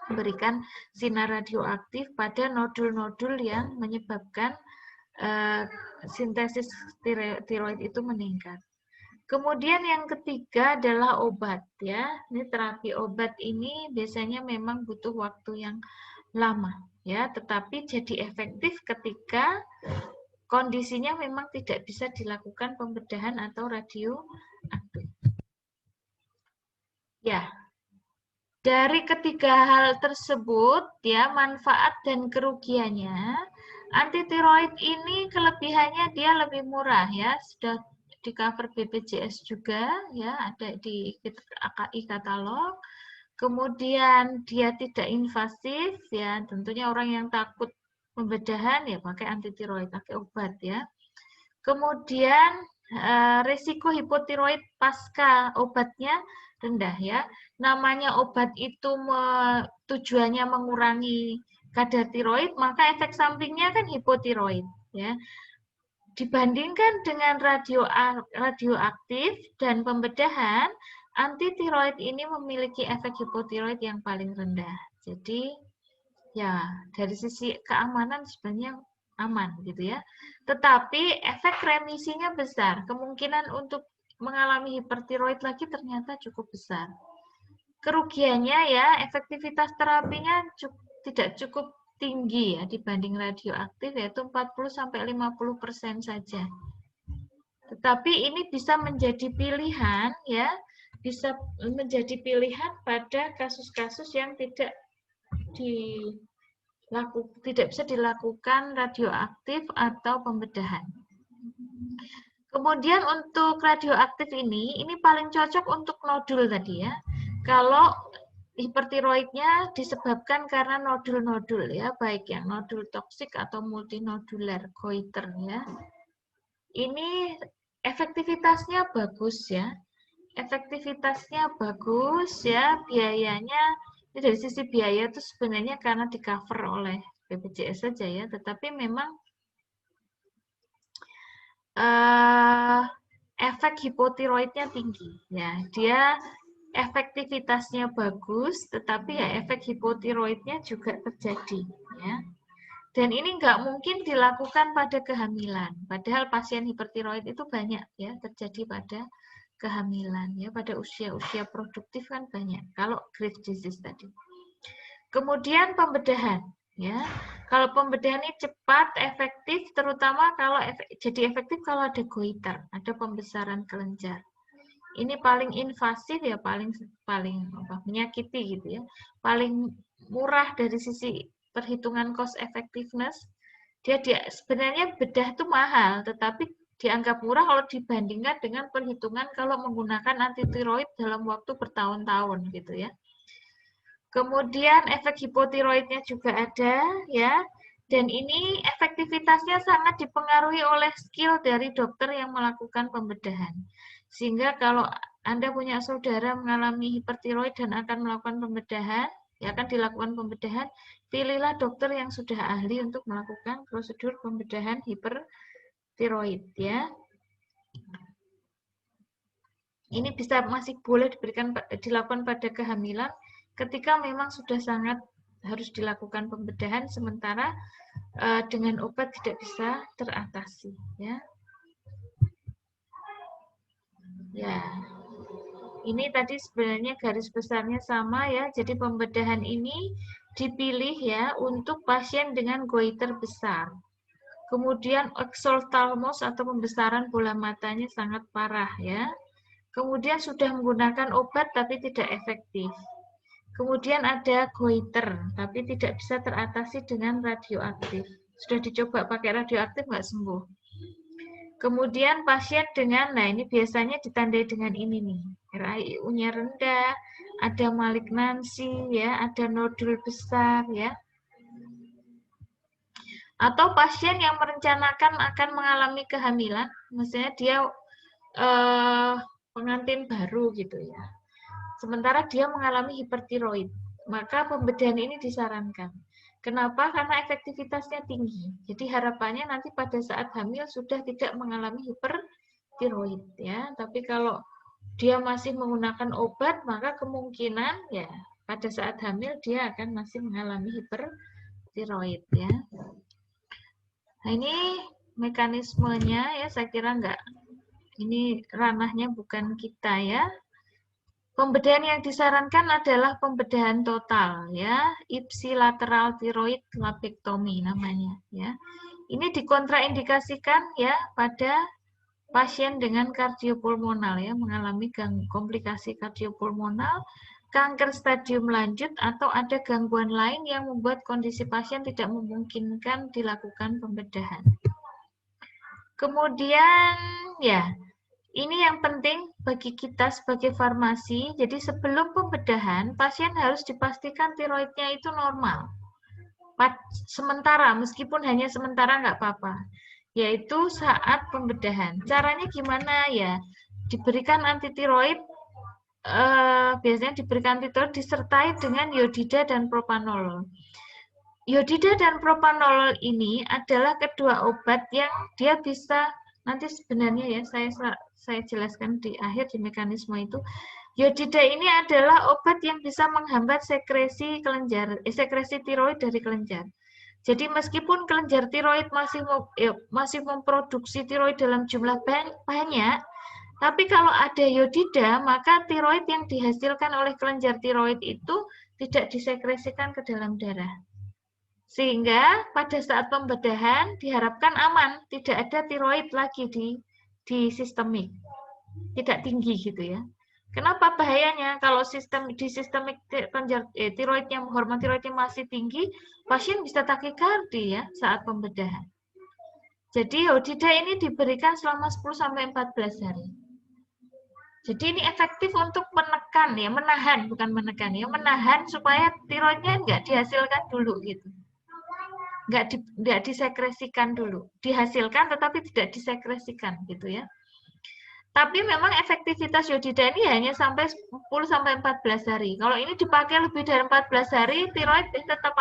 memberikan sinar radioaktif pada nodul-nodul yang menyebabkan sintesis tiroid itu meningkat. Kemudian yang ketiga adalah obat ya. Ini terapi obat ini biasanya memang butuh waktu yang lama ya, tetapi jadi efektif ketika kondisinya memang tidak bisa dilakukan pembedahan atau radioaktif. Ya. Dari ketiga hal tersebut ya, manfaat dan kerugiannya, antitiroid ini kelebihannya dia lebih murah ya, sudah di cover BPJS juga ya, ada di AKI katalog. Kemudian dia tidak invasif ya, tentunya orang yang takut pembedahan ya pakai antitiroid, pakai obat ya. Kemudian risiko hipotiroid pasca obatnya rendah ya. Namanya obat itu tujuannya mengurangi kadar tiroid, maka efek sampingnya kan hipotiroid ya. Dibandingkan dengan radioaktif dan pembedahan, antitiroid ini memiliki efek hipotiroid yang paling rendah. Jadi ya dari sisi keamanan sebenarnya aman gitu ya. Tetapi efek remisinya besar. Kemungkinan untuk mengalami hipertiroid lagi ternyata cukup besar. Kerugiannya ya, efektivitas terapinya tidak cukup tinggi ya dibanding radioaktif, yaitu 40-50% saja. Tetapi ini bisa menjadi pilihan ya, bisa menjadi pilihan pada kasus-kasus yang tidak bisa dilakukan radioaktif atau pembedahan. Kemudian untuk radioaktif ini paling cocok untuk nodul tadi ya. Kalau hipertiroidnya disebabkan karena nodul-nodul ya, baik yang nodul toksik atau multinodular goiter ya. Ini efektivitasnya bagus ya. Efektivitasnya bagus ya, biayanya ini dari sisi biaya itu sebenarnya karena di cover oleh BPJS saja ya, tetapi memang efek hipotiroidnya tinggi ya. Dia efektivitasnya bagus, tetapi ya efek hipotiroidnya juga terjadi ya. Dan ini nggak mungkin dilakukan pada kehamilan. Padahal pasien hipertiroid itu banyak ya terjadi pada kehamilan ya, pada usia-usia produktif kan banyak. Kalau Graves' disease tadi. Kemudian pembedahan ya. Kalau pembedahan ini cepat, efektif, terutama kalau jadi efektif kalau ada goiter, ada pembesaran kelenjar. Ini paling invasif ya, paling menyakiti gitu ya. Paling murah dari sisi perhitungan cost effectiveness. Dia sebenarnya bedah itu mahal, tetapi dianggap murah kalau dibandingkan dengan perhitungan kalau menggunakan antitiroid dalam waktu bertahun-tahun gitu ya. Kemudian efek hipotiroidnya juga ada ya. Dan ini efektivitasnya sangat dipengaruhi oleh skill dari dokter yang melakukan pembedahan. Sehingga kalau Anda punya saudara mengalami hipertiroid dan akan melakukan pembedahan, ya akan dilakukan pembedahan, pilihlah dokter yang sudah ahli untuk melakukan prosedur pembedahan hipertiroid ya. Ini bisa masih boleh dilakukan pada kehamilan ketika memang sudah sangat harus dilakukan pembedahan, sementara dengan obat tidak bisa teratasi ya. Ya. Ini tadi sebenarnya garis besarnya sama ya. Jadi pembedahan ini dipilih ya untuk pasien dengan goiter besar. Kemudian exophthalmos atau pembesaran bola matanya sangat parah ya. Kemudian sudah menggunakan obat tapi tidak efektif. Kemudian ada goiter tapi tidak bisa teratasi dengan radioaktif. Sudah dicoba pakai radioaktif nggak sembuh. Kemudian pasien dengan, nah ini biasanya ditandai dengan ini nih, RAIU-nya rendah, ada malignansi ya, ada nodul besar ya. Atau pasien yang merencanakan akan mengalami kehamilan, misalnya dia pengantin baru gitu ya. Sementara dia mengalami hipertiroid, maka pembedahan ini disarankan. Kenapa? Karena efektivitasnya tinggi. Jadi harapannya nanti pada saat hamil sudah tidak mengalami hipertiroid ya. Tapi kalau dia masih menggunakan obat, maka kemungkinan ya pada saat hamil dia akan masih mengalami hipertiroid ya. Nah ini mekanismenya ya, saya kira enggak, ini ranahnya bukan kita ya. Pembedahan yang disarankan adalah pembedahan total ya, ipsilateral thyroid lobectomy namanya ya. Ini dikontraindikasikan ya pada pasien dengan kardiopulmonal ya, mengalami komplikasi kardiopulmonal, kanker stadium lanjut atau ada gangguan lain yang membuat kondisi pasien tidak memungkinkan dilakukan pembedahan. Kemudian ya, ini yang penting bagi kita sebagai farmasi, jadi sebelum pembedahan, pasien harus dipastikan tiroidnya itu normal. Sementara, meskipun hanya sementara nggak apa-apa, yaitu saat pembedahan. Caranya gimana ya? Diberikan antitiroid, biasanya diberikan antitiroid disertai dengan iodida dan propanolol. Iodida dan propanolol ini adalah kedua obat yang dia bisa, nanti sebenarnya ya saya jelaskan di akhir di mekanisme itu. Iodida ini adalah obat yang bisa menghambat sekresi kelenjar, sekresi tiroid dari kelenjar. Jadi meskipun kelenjar tiroid masih memproduksi tiroid dalam jumlah banyak, tapi kalau ada iodida, maka tiroid yang dihasilkan oleh kelenjar tiroid itu tidak disekresikan ke dalam darah. Sehingga pada saat pembedahan diharapkan aman, tidak ada tiroid lagi di sistemik, tidak tinggi gitu ya. Kenapa bahayanya? Kalau di sistemik tiroidnya, hormon tiroidnya masih tinggi, pasien bisa takikardi ya saat pembedahan. Jadi iodida ini diberikan selama 10-14 hari. Jadi ini efektif untuk menekan ya, menahan, bukan menekan ya, menahan supaya tiroidnya nggak dihasilkan dulu gitu. Nggak disekresikan dulu. Dihasilkan tetapi tidak disekresikan gitu ya. Tapi memang efektivitas yodida ini hanya sampai 10-14 hari. Kalau ini dipakai lebih dari 14 hari, tiroid tetap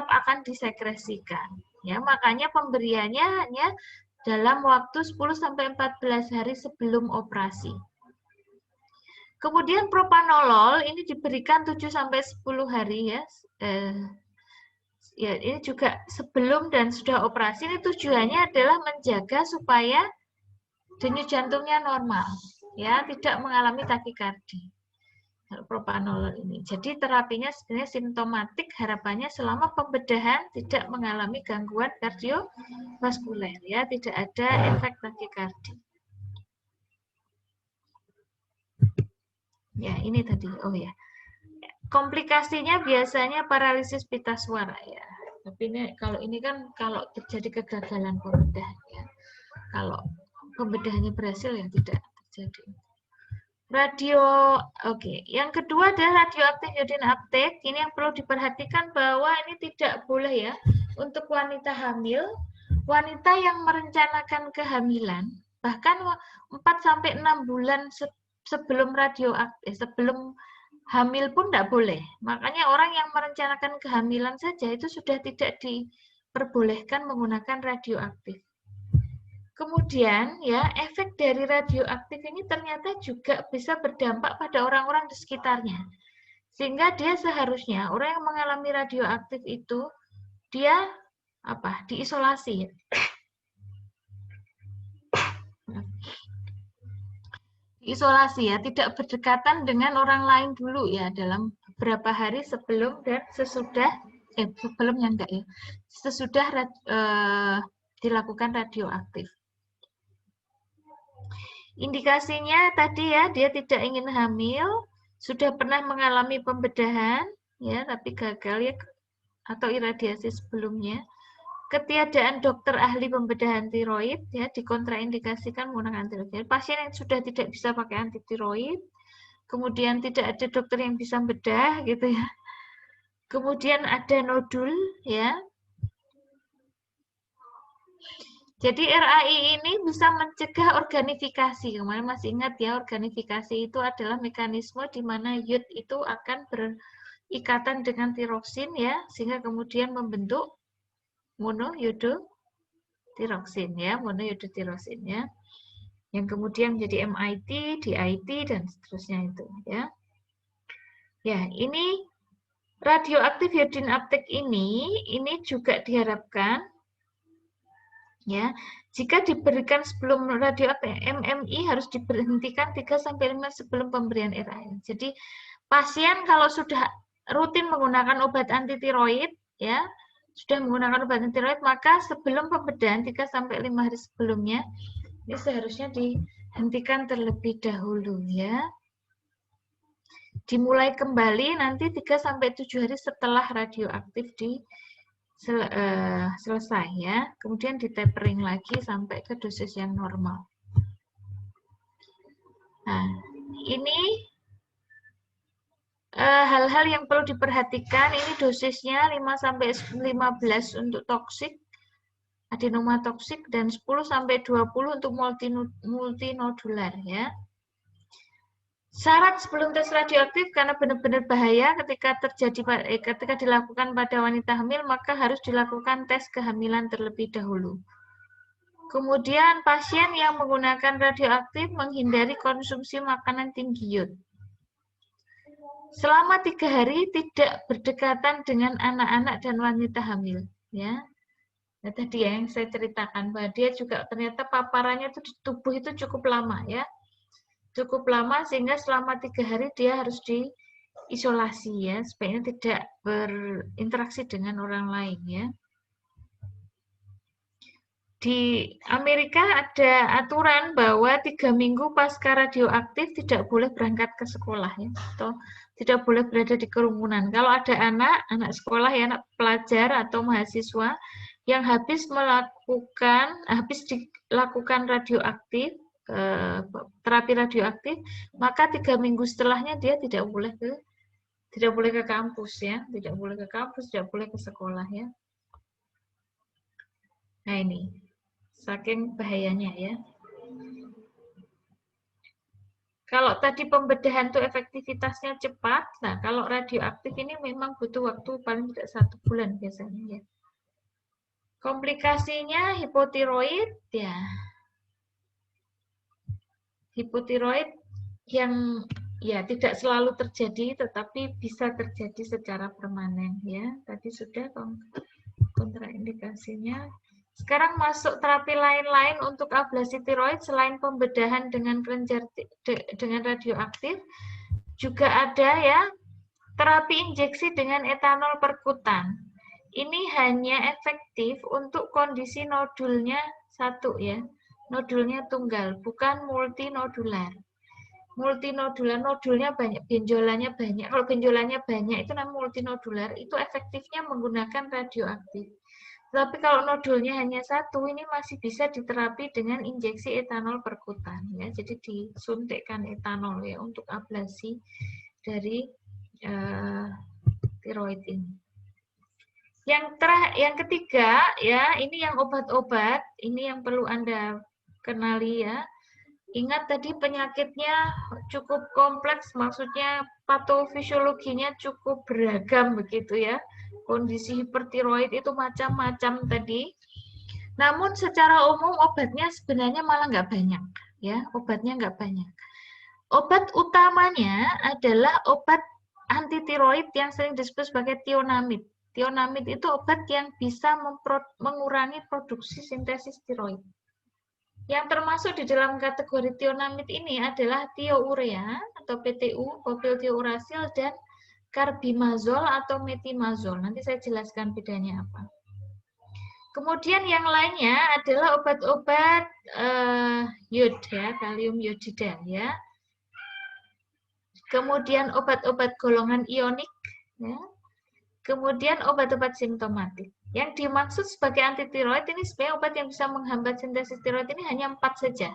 akan disekresikan. Ya, makanya pemberiannya hanya dalam waktu 10-14 hari sebelum operasi. Kemudian propanolol ini diberikan 7-10 hari ya. Ya, ini juga sebelum dan sudah operasi. Ini tujuannya adalah menjaga supaya denyut jantungnya normal, ya, tidak mengalami takikardi. Propanolol ini. Jadi terapinya sebenarnya simptomatik, harapannya selama pembedahan tidak mengalami gangguan kardiovaskuler, ya, tidak ada efek takikardi. Ya, ini tadi. Oh ya. Komplikasinya biasanya paralisis pita suara ya. Tapi ini kan kalau terjadi kegagalan pembedahan ya. Kalau pembedahannya berhasil ya tidak terjadi. Yang kedua adalah radioaktif iodine uptake. Ini yang perlu diperhatikan bahwa ini tidak boleh ya untuk wanita hamil, wanita yang merencanakan kehamilan, bahkan 4-6 bulan sebelum sebelum hamil pun tidak boleh. Makanya orang yang merencanakan kehamilan saja itu sudah tidak diperbolehkan menggunakan radioaktif. Kemudian ya efek dari radioaktif ini ternyata juga bisa berdampak pada orang-orang di sekitarnya. Sehingga dia seharusnya orang yang mengalami radioaktif itu dia diisolasi. Diisolasi ya, tidak berdekatan dengan orang lain dulu ya dalam beberapa hari sebelum dan sesudah sesudah dilakukan radioaktif. Indikasinya tadi ya, dia tidak ingin hamil, sudah pernah mengalami pembedahan, ya, tapi gagal ya, atau iradiasi sebelumnya. Ketiadaan dokter ahli pembedahan tiroid, ya, dikontraindikasikan menggunakan tiroid. Pasien yang sudah tidak bisa pakai anti tiroid, kemudian tidak ada dokter yang bisa bedah, gitu ya. Kemudian ada nodul, ya. Jadi RAI ini bisa mencegah organifikasi. Kemarin masih ingat ya, organifikasi itu adalah mekanisme di mana iod itu akan berikatan dengan tiroksin ya, sehingga kemudian membentuk monoiodotiroksin ya, monoiodotiroksin ya. Yang kemudian menjadi MIT, DIT dan seterusnya itu ya. Ya, ini radioaktif iodine uptake ini juga diharapkan ya, jika diberikan sebelum radioaktif MMI harus diberhentikan 3-5 sebelum pemberian RAI. Jadi pasien kalau sudah rutin menggunakan obat anti tiroid ya, sudah menggunakan obat anti tiroid, maka sebelum pembedahan 3-5 hari sebelumnya ini seharusnya dihentikan terlebih dahulu ya. Dimulai kembali nanti 3-7 hari setelah radioaktif selesai ya, kemudian ditapering lagi sampai ke dosis yang normal. Nah, ini hal-hal yang perlu diperhatikan. Ini dosisnya 5-15 untuk toksik, adenoma toksik, dan 10-20 untuk multinodular ya. Syarat sebelum tes radioaktif karena benar-benar bahaya ketika dilakukan pada wanita hamil, maka harus dilakukan tes kehamilan terlebih dahulu. Kemudian pasien yang menggunakan radioaktif menghindari konsumsi makanan tinggi iod. Selama 3 hari tidak berdekatan dengan anak-anak dan wanita hamil, ya. Nah, tadi ya yang saya ceritakan bahwa dia juga ternyata paparannya itu di tubuh itu cukup lama ya. Cukup lama sehingga selama 3 hari dia harus diisolasi ya, supaya tidak berinteraksi dengan orang lain ya. Di Amerika ada aturan bahwa 3 minggu pasca radioaktif tidak boleh berangkat ke sekolah ya, atau tidak boleh berada di kerumunan. Kalau ada anak sekolah ya, anak pelajar atau mahasiswa yang habis dilakukan radioaktif, terapi radioaktif, maka 3 minggu setelahnya dia tidak boleh ke kampus ya, tidak boleh ke kampus, tidak boleh ke sekolah ya. Nah ini, saking bahayanya ya. Kalau tadi pembedahan itu efektivitasnya cepat, nah kalau radioaktif ini memang butuh waktu paling tidak 1 bulan biasanya ya. Komplikasinya hipotiroid ya. Hipotiroid yang ya tidak selalu terjadi, tetapi bisa terjadi secara permanen ya. Tadi sudah kontraindikasinya. Sekarang masuk terapi lain-lain untuk ablasi tiroid selain pembedahan dengan kelenjar dengan radioaktif, juga ada ya terapi injeksi dengan etanol perkutan. Ini hanya efektif untuk kondisi nodulnya satu ya, nodulnya tunggal, bukan multinodular. Multinodular, nodulnya banyak, benjolannya banyak. Kalau benjolannya banyak itu namanya multinodular, itu efektifnya menggunakan radioaktif. Tapi kalau nodulnya hanya satu, ini masih bisa diterapi dengan injeksi etanol perkutan ya. Jadi disuntikkan etanol ya untuk ablasi dari tiroid ini. Yang ketiga ya, ini yang obat-obat, ini yang perlu Anda kenali ya. Ingat tadi penyakitnya cukup kompleks, maksudnya patofisiologinya cukup beragam begitu ya. Kondisi hipertiroid itu macam-macam tadi. Namun secara umum obatnya sebenarnya malah nggak banyak ya, obatnya nggak banyak. Obat utamanya adalah obat antitiroid yang sering disebut sebagai tionamid. Tionamid itu obat yang bisa mengurangi produksi sintesis tiroid. Yang termasuk di dalam kategori tionamid ini adalah thiourea atau PTU, propylthiouracil, dan carbimazole atau metimazole. Nanti saya jelaskan bedanya apa. Kemudian yang lainnya adalah obat-obat iod ya, kalium iodida ya. Kemudian obat-obat golongan ionik ya. Kemudian obat-obat simptomatik. Yang dimaksud sebagai antitiroid ini sebenarnya obat yang bisa menghambat sintesis tiroid ini hanya 4 saja,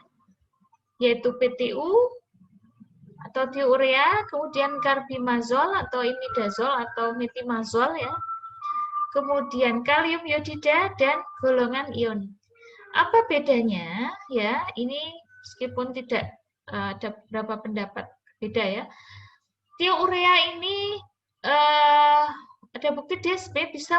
yaitu PTU atau thiourea, kemudian carbimazole atau imidazole atau metimazole ya, kemudian kalium iodida dan golongan ionik. Apa bedanya ya? Ini meskipun tidak ada beberapa pendapat beda ya. Thiourea ini ada bukti dia sebenarnya bisa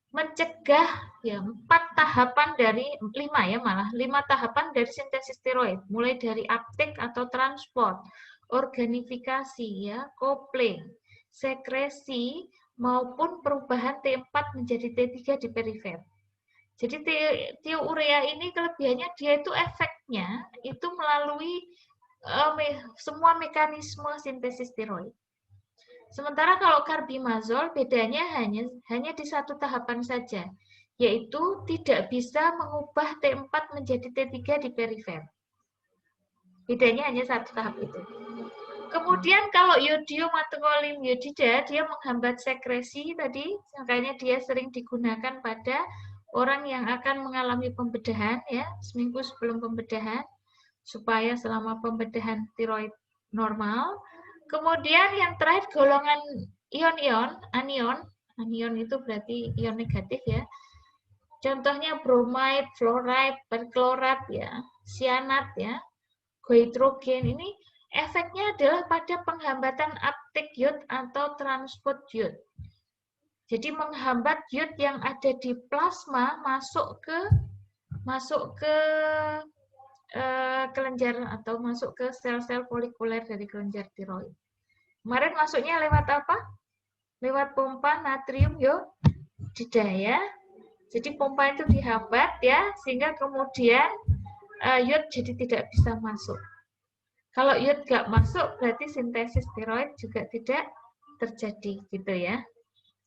mencegah ya 4 tahapan dari 5 ya, malah 5 tahapan dari sintesis tiroid, mulai dari uptake atau transport, organifikasi ya, coupling, sekresi maupun perubahan T4 menjadi T3 di perifer. Jadi thiourea ini kelebihannya dia itu efeknya itu melalui semua mekanisme sintesis tiroid. Sementara kalau carbimazole bedanya hanya di 1 tahapan saja, yaitu tidak bisa mengubah T4 menjadi T3 di perifer. Bedanya hanya 1 tahap itu. Kemudian kalau iodium atau kalium iodida, dia menghambat sekresi tadi, makanya dia sering digunakan pada orang yang akan mengalami pembedahan ya, seminggu sebelum pembedahan, supaya selama pembedahan tiroid normal. Kemudian yang terakhir golongan ion-ion, anion itu berarti ion negatif ya. Contohnya bromide, fluoride, perklorat ya, cyanat ya, goitrogen. Ini efeknya adalah pada penghambatan uptake iod atau transport iod. Jadi menghambat iod yang ada di plasma masuk ke kelenjar atau masuk ke sel-sel folikuler dari kelenjar tiroid. Kemarin masuknya lewat apa? Lewat pompa natrium iodida ya. Jadi pompa itu dihambat ya, sehingga kemudian iod jadi tidak bisa masuk. Kalau iod nggak masuk, berarti sintesis tiroid juga tidak terjadi gitu ya.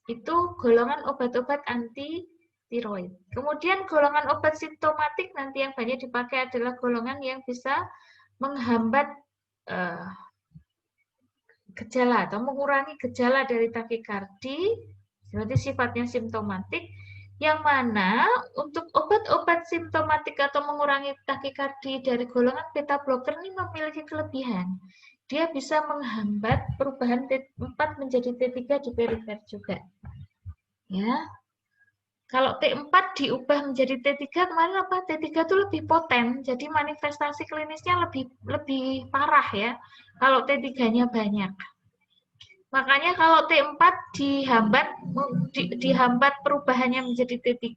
Itu golongan obat-obat anti tiroid. Kemudian golongan obat simptomatik nanti yang banyak dipakai adalah golongan yang bisa menghambat gejala atau mengurangi gejala dari takikardi, berarti sifatnya simptomatik, Yang mana untuk obat-obat simptomatik atau mengurangi takikardi dari golongan beta blocker ini memiliki kelebihan. Dia bisa menghambat perubahan T4 menjadi T3 di perifer juga. Ya. Kalau T4 diubah menjadi T3, kemarin apa? T3 itu lebih poten, jadi manifestasi klinisnya lebih parah ya. Kalau T3-nya banyak. Makanya kalau T4 dihambat perubahannya menjadi T3,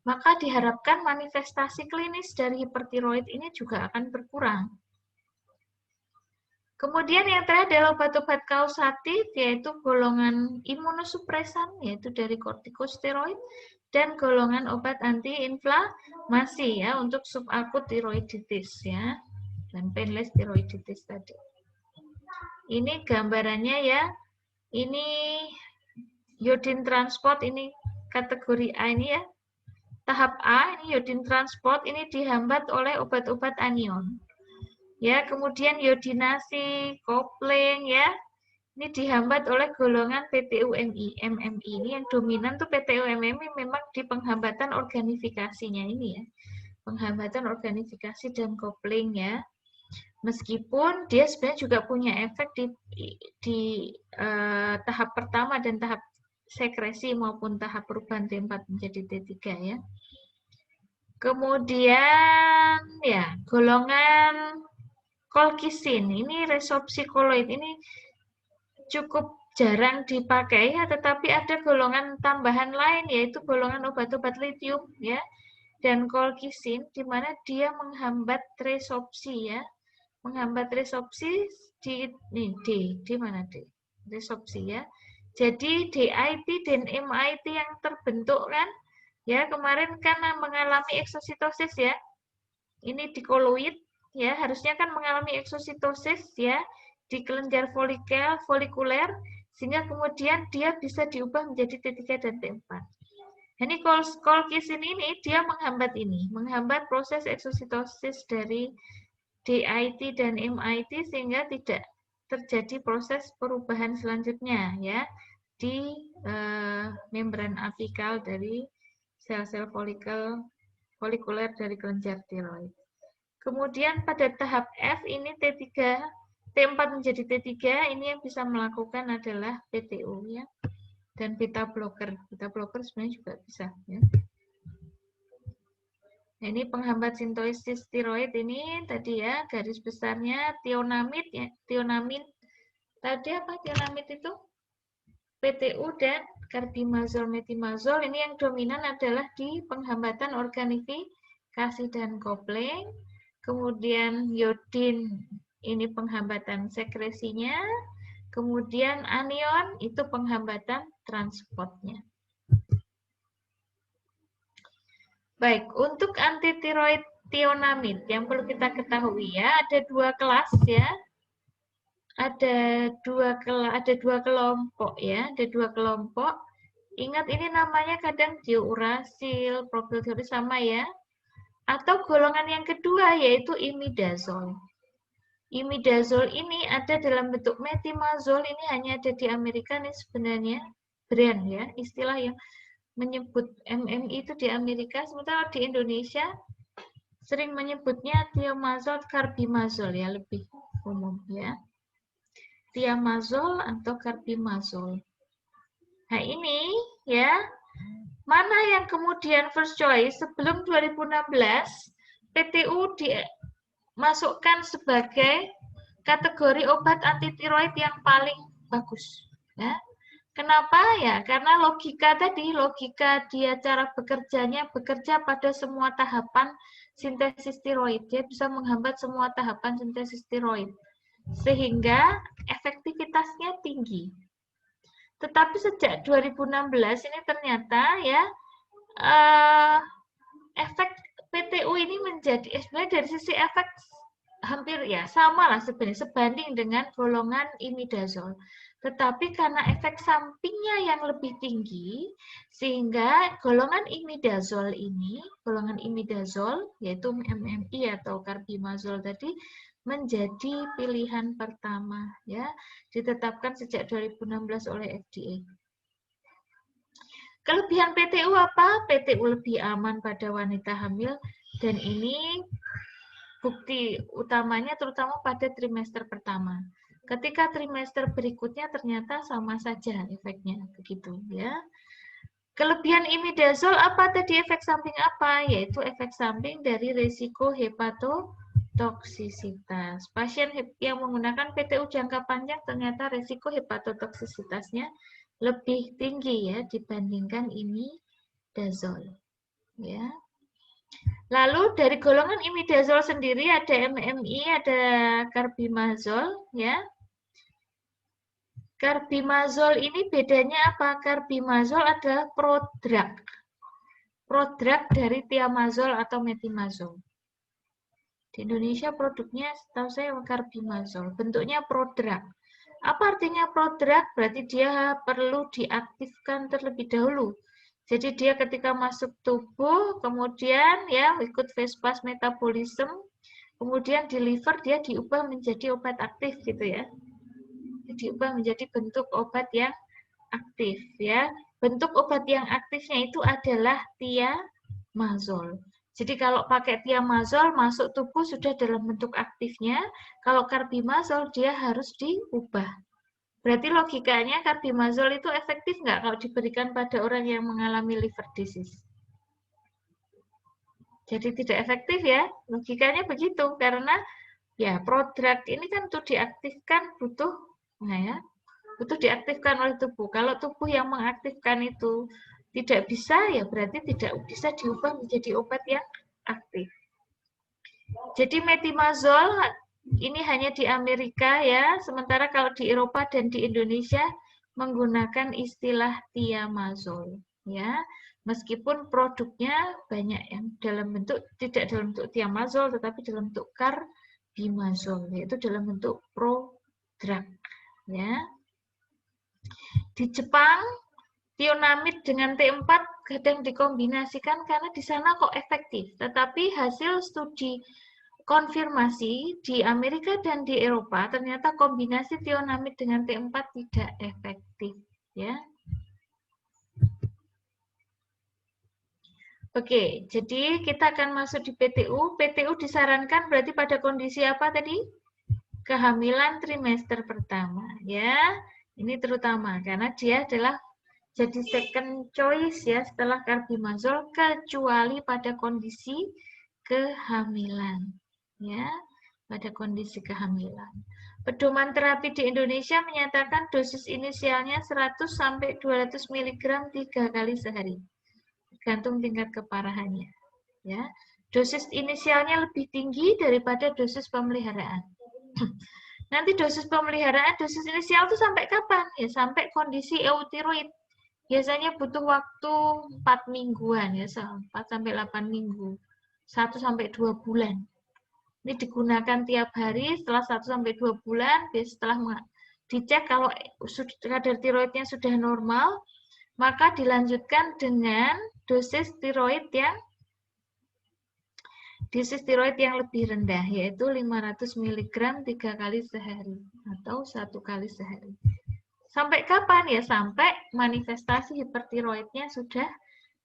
maka diharapkan manifestasi klinis dari hipertiroid ini juga akan berkurang. Kemudian yang terakhir adalah obat-obat kausatif, yaitu golongan imunosupresan, yaitu dari kortikosteroid, dan golongan obat antiinflamasi ya untuk subakut tiroiditis ya, dan painless tiroiditis tadi. Ini gambarannya ya. Ini iodine transport, ini kategori A ini ya. Tahap A, ini iodine transport, ini dihambat oleh obat-obat anion. Ya, kemudian iodinasi, kopling ya. Ini dihambat oleh golongan PTU-MI, MMI. Ini yang dominan tuh PTU-MMI memang di penghambatan organifikasinya ini ya. Penghambatan organifikasi dan kopling ya. Meskipun dia sebenarnya juga punya efek di tahap pertama dan tahap sekresi maupun tahap perubahan T4 menjadi T3 ya. Kemudian ya, golongan kolkisin, ini resorpsi koloid, ini cukup jarang dipakai ya, tetapi ada golongan tambahan lain yaitu golongan obat-obat litium ya dan kolkisin di mana dia menghambat resorpsi ya. Menghambat resorpsi di D mana D? Resorpsi ya. Jadi DIT dan MIT yang terbentuk kan ya, kemarin kan mengalami eksositosis ya. Ini di koloid ya, harusnya kan mengalami eksositosis ya di kelenjar folikuler sehingga kemudian dia bisa diubah menjadi T3 dan T4. Ini kolkisin ini dia menghambat proses eksositosis dari DIT dan MIT sehingga tidak terjadi proses perubahan selanjutnya ya di membran apikal dari sel-sel folikuler dari kelenjar tiroid. Kemudian pada tahap F ini T4 menjadi T3, ini yang bisa melakukan adalah PTU ya. Dan beta blocker. Beta blocker sebenarnya juga bisa ya. Nah, ini penghambat sintesis tiroid ini tadi ya, garis besarnya tionamid ya, tionamin. Tadi apa tionamid itu? PTU dan karbimazol metimazol, ini yang dominan adalah di penghambatan organifikasi dan kopling. Kemudian iodin, ini penghambatan sekresinya. Kemudian anion, itu penghambatan transportnya. Baik, untuk antitiroid tionamid yang perlu kita ketahui ya, ada dua kelas ya. Ada dua kelompok ya, ada dua kelompok. Ingat ini namanya kadang diurasil, profil teori sama ya. Atau golongan yang kedua yaitu imidazol. Imidazol ini ada dalam bentuk metimazol, ini hanya ada di Amerika nih sebenarnya, brand ya, istilah yang menyebut MMI itu di Amerika, sementara di Indonesia sering menyebutnya thiamazol, karbimazol ya, lebih umum ya. Thiamazol atau karbimazol. Nah ini ya, mana yang kemudian first choice sebelum 2016 PTU dimasukkan sebagai kategori obat antitiroid yang paling bagus. Ya. Kenapa ya? Karena logika tadi, logika dia cara bekerjanya bekerja pada semua tahapan sintesis tiroid. Dia bisa menghambat semua tahapan sintesis tiroid. Sehingga efektivitasnya tinggi. Tetapi sejak 2016 ini ternyata ya efek PTU ini menjadi sebenarnya dari sisi efek hampir ya sama lah sebenarnya sebanding dengan golongan imidazol. Tetapi karena efek sampingnya yang lebih tinggi, sehingga golongan imidazol yaitu MMI atau karbimazol tadi menjadi pilihan pertama ya, ditetapkan sejak 2016 oleh FDA. Kelebihan PTU apa? PTU lebih aman pada wanita hamil, dan ini bukti utamanya terutama pada trimester pertama. Ketika trimester berikutnya ternyata sama saja efeknya, begitu ya. Kelebihan imidazol apa tadi, efek samping apa? Yaitu efek samping dari risiko hepatotoksisitas. Pasien yang menggunakan PTU jangka panjang ternyata risiko hepatotoksisitasnya lebih tinggi ya dibandingkan imidazol. Ya. Lalu dari golongan imidazol sendiri ada MMI, ada carbimazole ya. Carbimazole ini bedanya apa? Carbimazole adalah prodrug. Prodrug dari thiamazole atau metimazole. Di Indonesia produknya setahu saya carbimazole, bentuknya prodrug. Apa artinya prodrug? Berarti dia perlu diaktifkan terlebih dahulu. Jadi dia ketika masuk tubuh, kemudian ya ikut phase fast metabolism, kemudian di liver dia diubah menjadi obat aktif gitu ya. Diubah menjadi bentuk obat yang aktif ya. Bentuk obat yang aktifnya itu adalah thiamazole. Jadi kalau pakai thiamazole masuk tubuh sudah dalam bentuk aktifnya, kalau carbimazole dia harus diubah. Berarti logikanya carbimazole itu efektif nggak kalau diberikan pada orang yang mengalami liver disease? Jadi tidak efektif ya, logikanya begitu, karena ya prodrug ini kan untuk diaktifkan butuh, butuh diaktifkan oleh tubuh. Kalau tubuh yang mengaktifkan itu tidak bisa, ya berarti tidak bisa diubah menjadi obat yang aktif. Jadi metimazole ini hanya di Amerika ya, sementara kalau di Eropa dan di Indonesia menggunakan istilah thiamazole ya. Meskipun produknya banyak yang dalam bentuk tidak dalam bentuk thiamazole tetapi dalam bentuk carbimazole, yaitu dalam bentuk prodrug ya. Di Jepang tionamid dengan T4 kadang dikombinasikan karena di sana kok efektif, tetapi hasil studi konfirmasi di Amerika dan di Eropa ternyata kombinasi tionamid dengan T4 tidak efektif ya. Oke, jadi kita akan masuk di PTU. PTU disarankan berarti pada kondisi apa tadi? Kehamilan trimester pertama ya. Ini terutama karena dia adalah jadi second choice ya setelah carbimazole kecuali pada kondisi kehamilan ya, pada kondisi kehamilan. Pedoman terapi di Indonesia menyatakan dosis inisialnya 100 sampai 200 mg 3 kali sehari. Tergantung tingkat keparahannya ya. Dosis inisialnya lebih tinggi daripada dosis pemeliharaan. Nanti dosis pemeliharaan, dosis inisial itu sampai kapan? Ya sampai kondisi eutiroid. Biasanya butuh waktu 4 mingguan ya, 4 sampai 8 minggu. 1 sampai 2 bulan. Ini digunakan tiap hari setelah 1 sampai 2 bulan, setelah dicek kalau kadar tiroidnya sudah normal, maka dilanjutkan dengan dosis tiroid yang lebih rendah, yaitu 500 mg 3 kali sehari atau 1 kali sehari. Sampai kapan? Ya sampai manifestasi hipertiroidnya sudah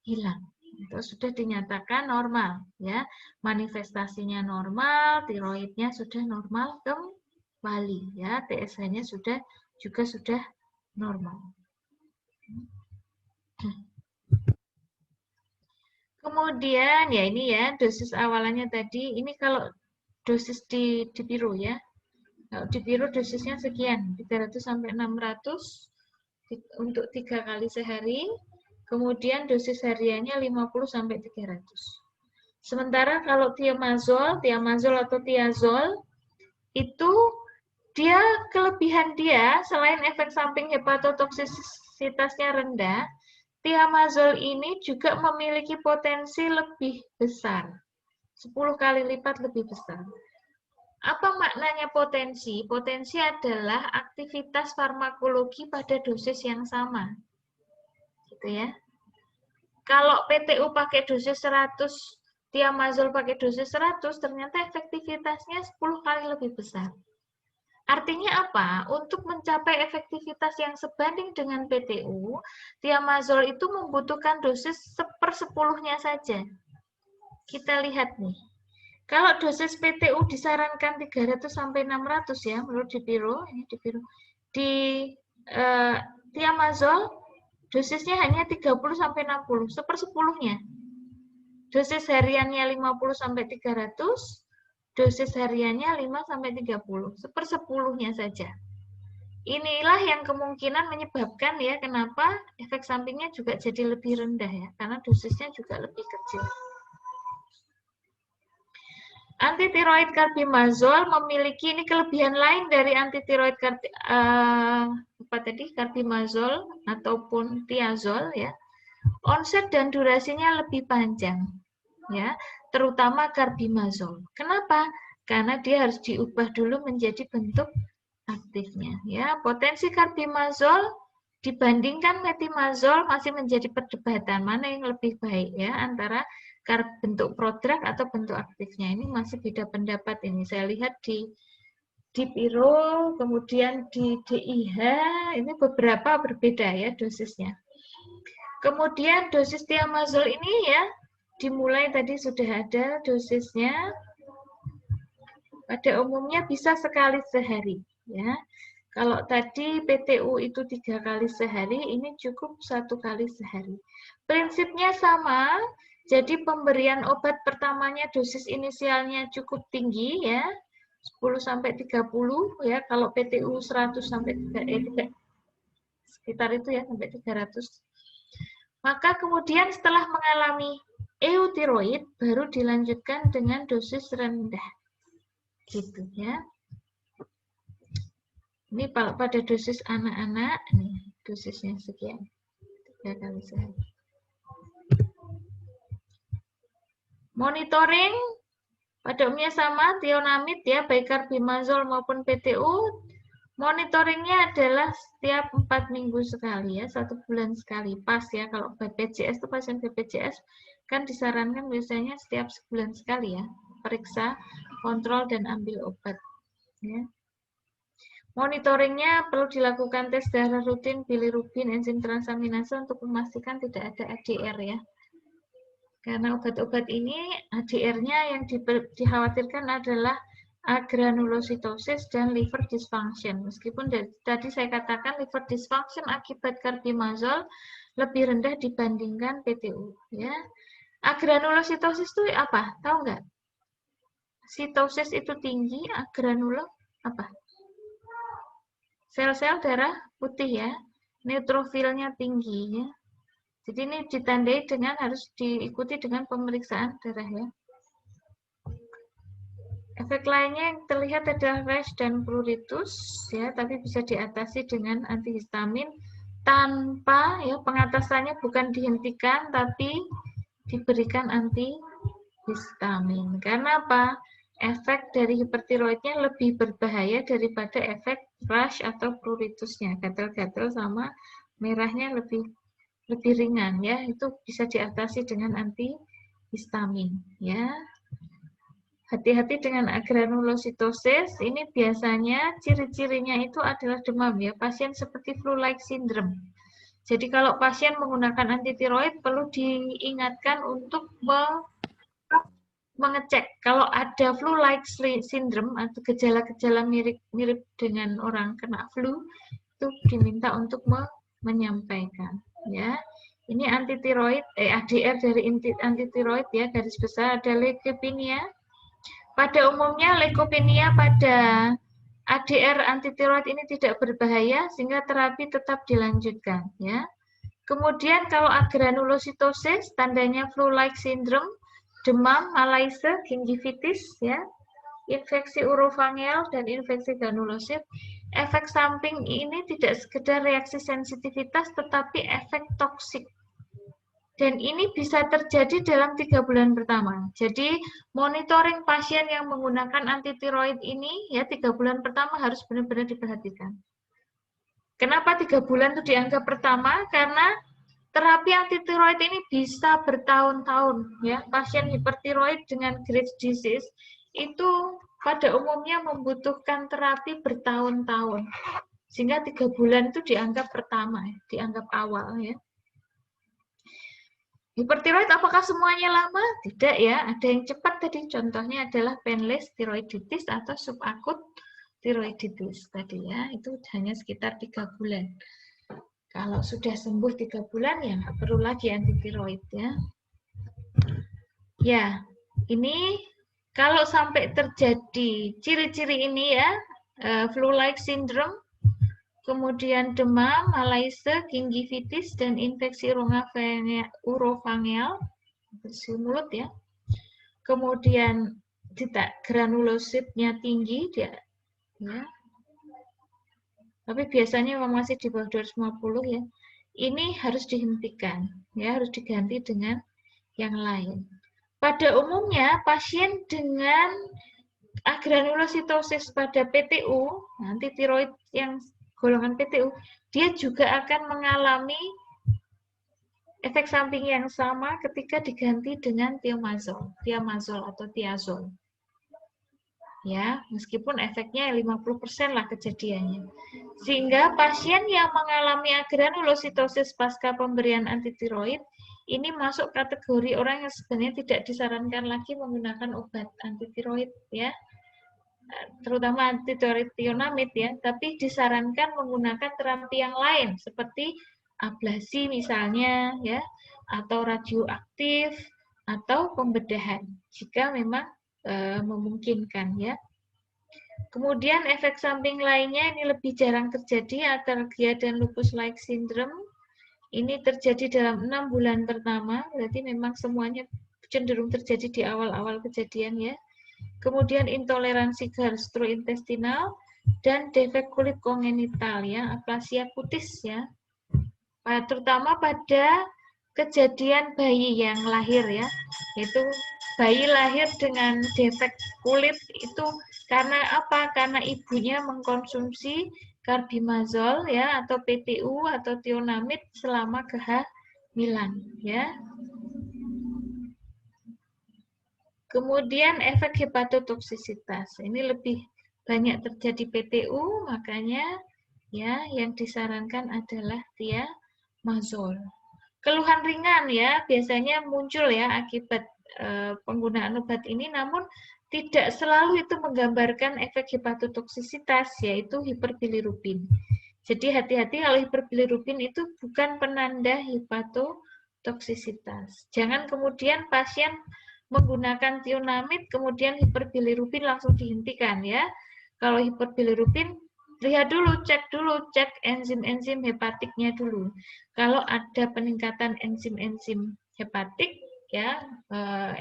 hilang. Itu sudah dinyatakan normal ya. Manifestasinya normal, tiroidnya sudah normal kembali ya. TSH-nya sudah normal. Kemudian ya ini ya dosis awalannya tadi. Ini kalau dosis di biru ya. Kalau di biru dosisnya sekian, 300 sampai 600 untuk 3 kali sehari. Kemudian dosis hariannya 50 sampai 300. Sementara kalau thiamazole atau thiazole itu dia kelebihan dia selain efek samping hepatotoksisitasnya rendah, thiamazole ini juga memiliki potensi lebih besar. 10 kali lipat lebih besar. Apa maknanya potensi? Potensi adalah aktivitas farmakologi pada dosis yang sama. Gitu ya. Kalau PTU pakai dosis 100, thiamazole pakai dosis 100, ternyata efektivitasnya 10 kali lebih besar. Artinya apa? Untuk mencapai efektivitas yang sebanding dengan PTU, thiamazole itu membutuhkan dosis 1/10-nya saja. Kita lihat nih. Kalau dosis PTU disarankan 300 sampai 600 ya, menurut Dipiro, ini Dipiro. Di thiamazole dosisnya hanya 30 sampai 60, 1/10-nya. Dosis hariannya 50 sampai 300, dosis hariannya 5 sampai 30, 1/10-nya saja. Inilah yang kemungkinan menyebabkan ya kenapa efek sampingnya juga jadi lebih rendah ya, karena dosisnya juga lebih kecil. Antitiroid carbimazole memiliki ini kelebihan lain dari antitiroid carbimazole ataupun thiazole ya. Onset dan durasinya lebih panjang ya, terutama carbimazole. Kenapa? Karena dia harus diubah dulu menjadi bentuk aktifnya ya. Potensi carbimazole dibandingkan metimazole masih menjadi perdebatan mana yang lebih baik ya, antara bentuk prodrug atau bentuk aktifnya. Ini masih beda pendapat ini. Saya lihat di Dipiro, kemudian di DIH, ini beberapa berbeda ya dosisnya. Kemudian dosis thiamazole ini ya, dimulai tadi sudah ada dosisnya. Pada umumnya bisa sekali sehari ya. Kalau tadi PTU itu 3 kali sehari, ini cukup 1 kali sehari. Prinsipnya sama, jadi pemberian obat pertamanya dosis inisialnya cukup tinggi ya, 10 sampai 30 ya, kalau PTU 100 sampai sekitar itu ya, sampai 300. Maka kemudian setelah mengalami euthyroid baru dilanjutkan dengan dosis rendah. Gitu ya. Ini pada dosis anak-anak, nih dosisnya sekian, 3 kali sehari. Monitoring pada umumnya sama, thionamid ya, baik carbimazole maupun PTU. Monitoringnya adalah setiap 4 minggu sekali ya, 1 bulan sekali. Pas ya, kalau BPJS itu pasien BPJS kan disarankan biasanya setiap sebulan sekali ya, periksa, kontrol dan ambil obat. Ya. Monitoringnya perlu dilakukan tes darah rutin, bilirubin, enzim transaminase untuk memastikan tidak ada ADR ya. Karena obat-obat ini ADR-nya yang dikhawatirkan adalah agranulositosis dan liver dysfunction. Meskipun tadi saya katakan liver dysfunction akibat carbimazole lebih rendah dibandingkan PTU ya. Agranulositosis itu apa? Tahu nggak? Sitosis itu tinggi, agranulo apa? Sel-sel darah putih ya, neutrofilnya tinggi ya. Jadi ini ditandai dengan harus diikuti dengan pemeriksaan darah ya. Efek lainnya yang terlihat adalah rash dan pruritus ya, tapi bisa diatasi dengan antihistamin tanpa ya, pengatasannya bukan dihentikan tapi diberikan antihistamin. Karena apa? Efek dari hipertiroidnya lebih berbahaya daripada efek rash atau pruritusnya. Gatal-gatal sama merahnya lebih ringan ya, itu bisa diatasi dengan antihistamin ya. Hati-hati dengan agranulositosis, ini biasanya ciri-cirinya itu adalah demam ya, pasien seperti flu-like syndrome. Jadi kalau pasien menggunakan antitiroid perlu diingatkan untuk mengecek kalau ada flu-like syndrome atau gejala-gejala mirip dengan orang kena flu, itu diminta untuk menyampaikan ya. Ini antitiroid ADR dari antitiroid ya, garis besar ada leukopenia. Pada umumnya leukopenia pada ADR antitiroid ini tidak berbahaya sehingga terapi tetap dilanjutkan ya. Kemudian kalau agranulositosis tandanya flu-like syndrome, demam, malaise, gingivitis ya, infeksi urofangeal dan infeksi granulosit. Efek samping ini tidak sekedar reaksi sensitivitas tetapi efek toksik. Dan ini bisa terjadi dalam 3 bulan pertama. Jadi monitoring pasien yang menggunakan antitiroid ini ya 3 bulan pertama harus benar-benar diperhatikan. Kenapa 3 bulan itu dianggap pertama? Karena terapi antitiroid ini bisa bertahun-tahun ya. Pasien hipertiroid dengan Graves' disease itu pada umumnya membutuhkan terapi bertahun-tahun. Sehingga 3 bulan itu dianggap pertama, dianggap awal ya. Hipertiroid apakah semuanya lama? Tidak ya, ada yang cepat tadi. Contohnya adalah painless tiroiditis atau subakut tiroiditis tadi ya. Itu hanya sekitar 3 bulan. Kalau sudah sembuh 3 bulan ya nggak perlu lagi antitiroid ya. Ya, ini kalau sampai terjadi ciri-ciri ini ya, flu-like syndrome, kemudian demam, malaise, gingivitis, dan infeksi urofangeal, infeksi mulut ya. Kemudian granulositnya tinggi, dia, ya. Tapi biasanya memang masih di bawah 250 ya. Ini harus dihentikan, ya, harus diganti dengan yang lain. Pada umumnya, pasien dengan agranulositosis pada PTU, nanti tiroid yang golongan PTU, dia juga akan mengalami efek samping yang sama ketika diganti dengan thiamazol atau thiazol. Ya, meskipun efeknya 50% lah kejadiannya. Sehingga pasien yang mengalami agranulositosis pasca pemberian antitiroid ini masuk kategori orang yang sebenarnya tidak disarankan lagi menggunakan obat antitiroid ya. Terutama antitiroid tionamid ya, tapi disarankan menggunakan terapi yang lain seperti ablasi misalnya ya, atau radioaktif atau pembedahan jika memang memungkinkan ya. Kemudian efek samping lainnya ini lebih jarang terjadi, atalgia dan lupus-like syndrome. Ini terjadi dalam 6 bulan pertama, berarti memang semuanya cenderung terjadi di awal-awal kejadian ya. Kemudian intoleransi gastrointestinal dan defek kulit kongenital ya, aplasia kutis ya. Terutama pada kejadian bayi yang lahir ya, yaitu bayi lahir dengan defek kulit itu karena apa? Karena ibunya mengkonsumsi karbimazol ya atau PTU atau tionamid selama kehamilan ya. Kemudian efek hepatotoksisitas. Ini lebih banyak terjadi PTU, makanya ya yang disarankan adalah thiamazol. Keluhan ringan ya biasanya muncul ya akibat penggunaan obat ini, namun tidak selalu itu menggambarkan efek hepatotoksisitas, yaitu hiperbilirubin. Jadi hati-hati kalau hiperbilirubin itu bukan penanda hepatotoksisitas. Jangan kemudian pasien menggunakan tionamid kemudian hiperbilirubin langsung dihentikan ya. Kalau hiperbilirubin lihat dulu, cek enzim-enzim hepatiknya dulu. Kalau ada peningkatan enzim-enzim hepatik, ya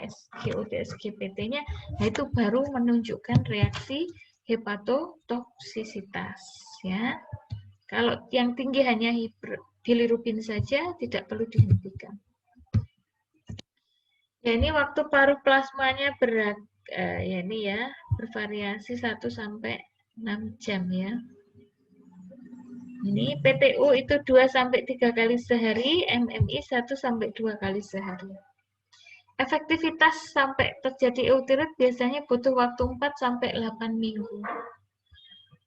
SGOT, SGPT-nya, nah itu baru menunjukkan reaksi hepatotoksisitas. Ya, kalau yang tinggi hanya bilirubin saja, tidak perlu dihentikan. Ya, ini waktu paruh plasmanya berat, ya ini ya bervariasi 1 sampai 6 jam ya. Ini PTU itu 2-3 kali sehari, MMI 1-2 kali sehari. Efektivitas sampai terjadi eutiroid biasanya butuh waktu 4-8 minggu.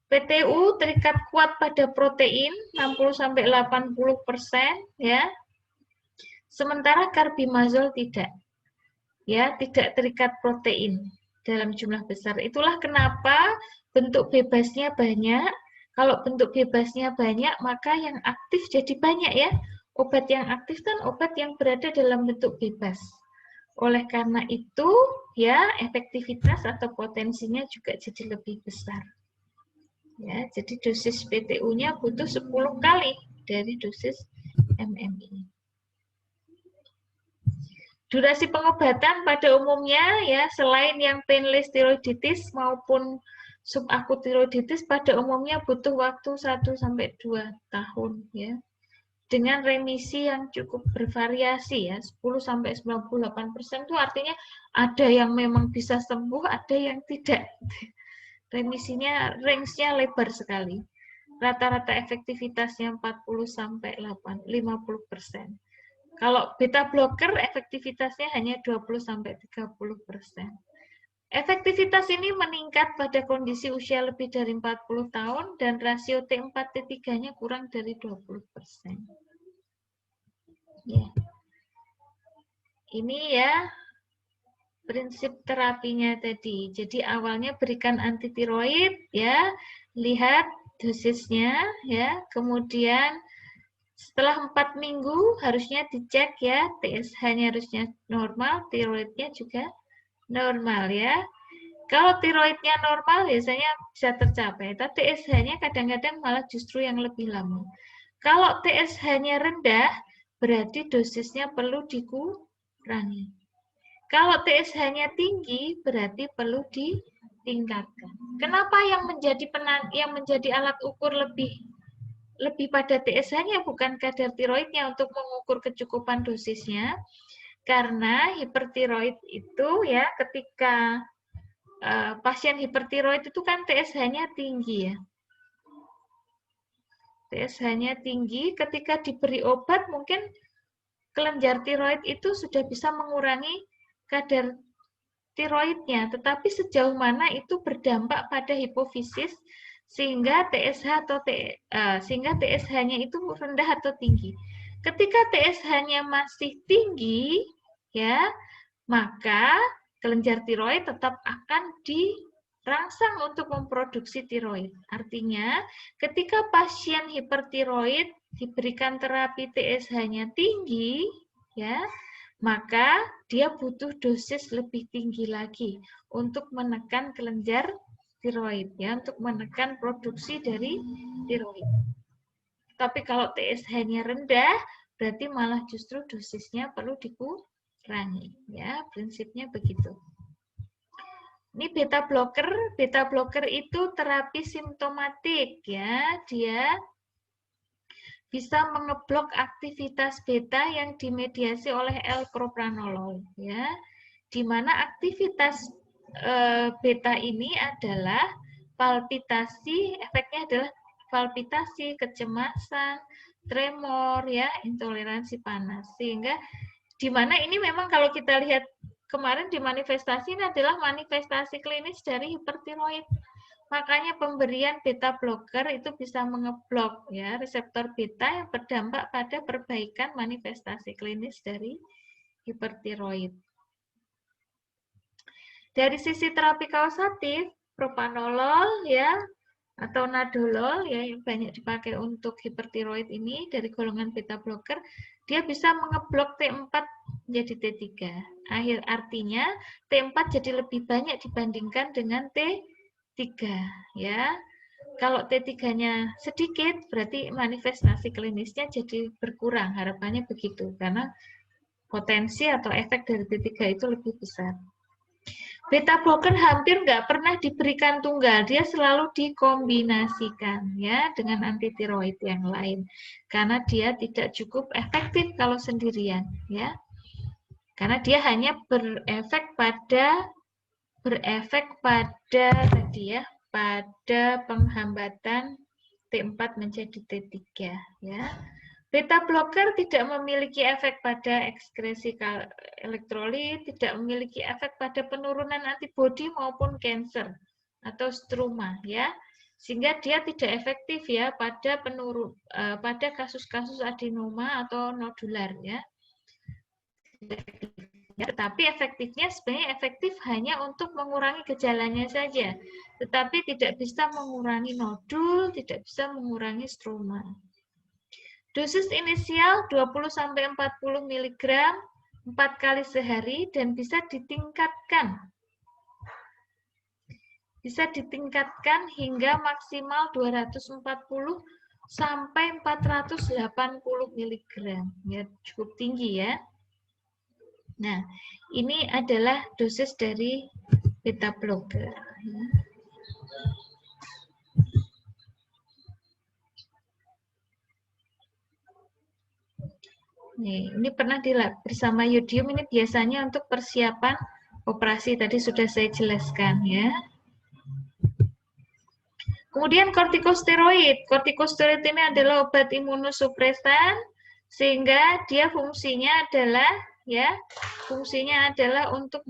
PTU terikat kuat pada protein 60-80% ya. Sementara karbimazol tidak. Ya, tidak terikat protein dalam jumlah besar. Itulah kenapa bentuk bebasnya banyak. Kalau bentuk bebasnya banyak, maka yang aktif jadi banyak ya. Obat yang aktif kan obat yang berada dalam bentuk bebas. Oleh karena itu, ya efektivitas atau potensinya juga jadi lebih besar. Ya, jadi dosis PTU-nya butuh 10 kali dari dosis MMI. Durasi pengobatan pada umumnya ya selain yang painless tiroiditis maupun subakut tiroiditis pada umumnya butuh waktu 1-2 tahun ya. Dengan remisi yang cukup bervariasi ya, 10-98% itu artinya ada yang memang bisa sembuh, ada yang tidak. Remisinya range-nya lebar sekali. Rata-rata efektivitasnya 40-50%. Kalau beta blocker efektivitasnya hanya 20-30%. Efektivitas ini meningkat pada kondisi usia lebih dari 40 tahun dan rasio T4 T3-nya kurang dari 20%. Ya. Ini ya prinsip terapinya tadi. Jadi awalnya berikan antitiroid ya, lihat dosisnya ya, kemudian setelah 4 minggu harusnya dicek ya, TSH-nya harusnya normal, tiroidnya juga normal ya. Kalau tiroidnya normal biasanya bisa tercapai, tapi TSH-nya kadang-kadang malah justru yang lebih lama. Kalau TSH-nya rendah, berarti dosisnya perlu dikurangi. Kalau TSH-nya tinggi, berarti perlu ditingkatkan. Kenapa yang menjadi alat ukur lebih pada TSH-nya bukan kadar tiroidnya untuk mengukur kecukupan dosisnya? Karena hipertiroid itu ya ketika pasien hipertiroid itu kan TSH-nya tinggi ya. TSH-nya tinggi, ketika diberi obat mungkin kelenjar tiroid itu sudah bisa mengurangi kadar tiroidnya, tetapi sejauh mana itu berdampak pada hipofisis sehingga TSH-nya itu rendah atau tinggi. Ketika TSH-nya masih tinggi, ya, maka kelenjar tiroid tetap akan dirangsang untuk memproduksi tiroid. Artinya, ketika pasien hipertiroid diberikan terapi TSH-nya tinggi, ya, maka dia butuh dosis lebih tinggi lagi untuk menekan kelenjar tiroid, ya, untuk menekan produksi dari tiroid. Tapi kalau TSH-nya rendah, berarti malah justru dosisnya perlu dikurangi, ya, prinsipnya begitu. Ini beta blocker itu terapi simptomatik, ya, dia bisa mengeblok aktivitas beta yang dimediasi oleh L-propranolol, ya, di mana aktivitas beta ini adalah palpitasi, efeknya adalah palpitasi, kecemasan, tremor, ya, intoleransi panas, sehingga di mana ini memang kalau kita lihat kemarin di manifestasi ini adalah manifestasi klinis dari hipertiroid. Makanya pemberian beta blocker itu bisa mengeblok ya reseptor beta yang berdampak pada perbaikan manifestasi klinis dari hipertiroid. Dari sisi terapi kausatif, propanolol ya atau nadolol ya yang banyak dipakai untuk hipertiroid ini dari golongan beta blocker, dia bisa mengeblok T4 menjadi T3. Artinya T4 jadi lebih banyak dibandingkan dengan T3 ya. Kalau T3-nya sedikit berarti manifestasi klinisnya jadi berkurang, harapannya begitu karena potensi atau efek dari T3 itu lebih besar. Beta blocker hampir nggak pernah diberikan tunggal, dia selalu dikombinasikan ya dengan antitiroid yang lain karena dia tidak cukup efektif kalau sendirian ya. Karena dia hanya berefek pada tadi ya, pada penghambatan T4 menjadi T3 ya. Beta blocker tidak memiliki efek pada ekskresi elektrolit, tidak memiliki efek pada penurunan antibodi maupun kanker atau struma ya. Sehingga dia tidak efektif ya pada pada kasus-kasus adenoma atau nodular ya. Tetapi efektifnya sebenarnya efektif hanya untuk mengurangi gejalanya saja, tetapi tidak bisa mengurangi nodul, tidak bisa mengurangi struma. Dosis inisial 20-40 mg 4 kali sehari dan bisa ditingkatkan. Bisa ditingkatkan hingga maksimal 240 sampai 480 mg. Ya, cukup tinggi ya. Nah, ini adalah dosis dari beta blocker. Nih, ini pernah bersama Yodium, ini biasanya untuk persiapan operasi, tadi sudah saya jelaskan ya. Kemudian kortikosteroid. Kortikosteroid ini adalah obat imunosupresan, sehingga dia fungsinya adalah untuk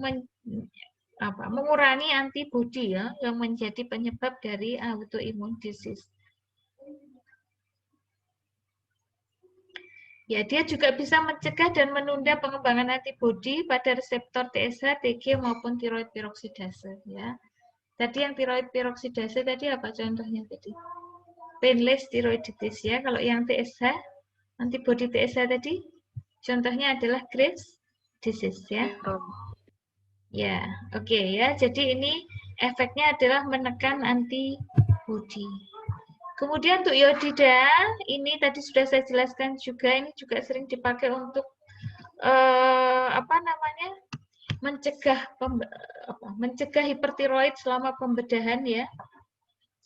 mengurangi antibodi ya yang menjadi penyebab dari autoimmune disease. Ya, dia juga bisa mencegah dan menunda pengembangan antibodi pada reseptor TSH, TG maupun tiroid peroksidase ya. Tadi yang tiroid peroksidase tadi apa contohnya tadi? Painless thyroiditis ya. Kalau yang TSH, antibodi TSH tadi contohnya adalah Graves' disease ya. Ya, oke ya. Jadi ini efeknya adalah menekan antibodi. Kemudian untuk iodida, ini tadi sudah saya jelaskan juga, ini juga sering dipakai untuk mencegah hipertiroid selama pembedahan ya.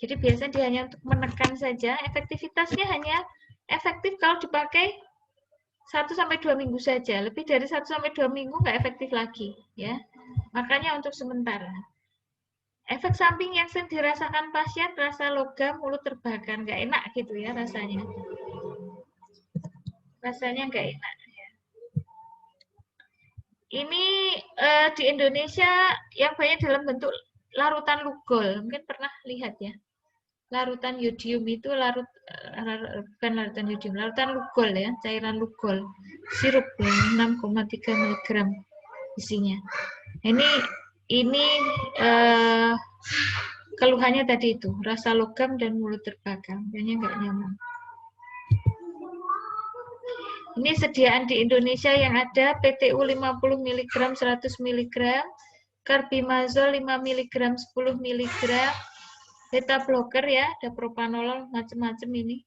Jadi biasanya dia hanya untuk menekan saja, efektivitasnya hanya efektif kalau dipakai 1-2 minggu saja. Lebih dari 1-2 minggu nggak efektif lagi ya. Makanya untuk sementara. Efek samping yang sering dirasakan pasien, rasa logam, mulut terbakar, nggak enak gitu ya rasanya. Rasanya nggak enak. Ini di Indonesia yang banyak dalam bentuk larutan lugol. Mungkin pernah lihat ya. Larutan yodium itu bukan larutan yodium, larutan lugol ya, cairan lugol. Sirup yang 6,3 mg isinya. Ini keluhannya tadi itu, rasa logam dan mulut terbakar, kayaknya nggak nyaman. Ini sediaan di Indonesia yang ada PTU 50 mg, 100 mg, carbimazole 5 mg, 10 mg, beta blocker ya, ada propanolol macam-macam ini.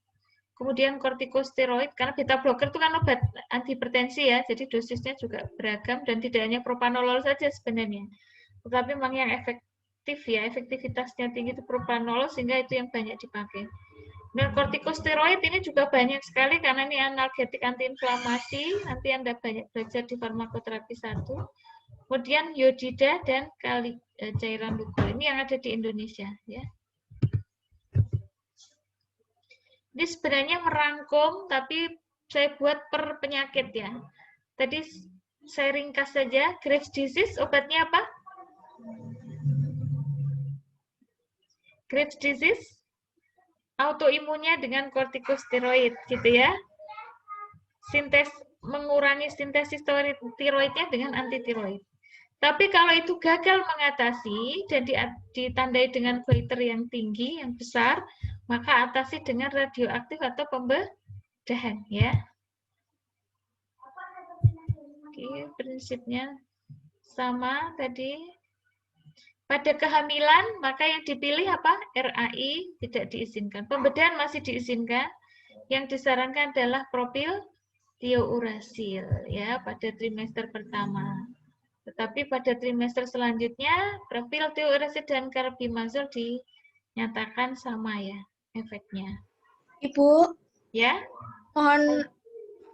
Kemudian kortikosteroid, karena beta blocker itu kan obat antihipertensi ya, jadi dosisnya juga beragam dan tidak hanya propanolol saja sebenarnya. Tetapi memang yang efektif ya, efektivitasnya tinggi itu propanolol sehingga itu yang banyak dipakai. Dan kortikosteroid ini juga banyak sekali karena ini analgetik antiinflamasi. Nanti Anda banyak belajar di farmakoterapi 1. Kemudian iodida dan cairan lugol. Ini yang ada di Indonesia ya. Ini sebenarnya merangkum tapi saya buat per penyakit ya. Tadi saya ringkas saja. Graves' disease obatnya apa? Graves' disease autoimunnya dengan kortikosteroid gitu ya. Mengurangi sintesis tiroidnya dengan antitiroid. Tapi kalau itu gagal mengatasi dan ditandai dengan goiter yang tinggi, yang besar, maka atasi dengan radioaktif atau pembedahan ya. Oke, prinsipnya sama tadi. Pada kehamilan, maka yang dipilih apa? RAI tidak diizinkan. Pembedahan masih diizinkan. Yang disarankan adalah propil tiourasil ya pada trimester pertama. Tetapi pada trimester selanjutnya, propil tiourasil dan carbimazole dinyatakan sama ya efeknya. Ibu, Ya. Mohon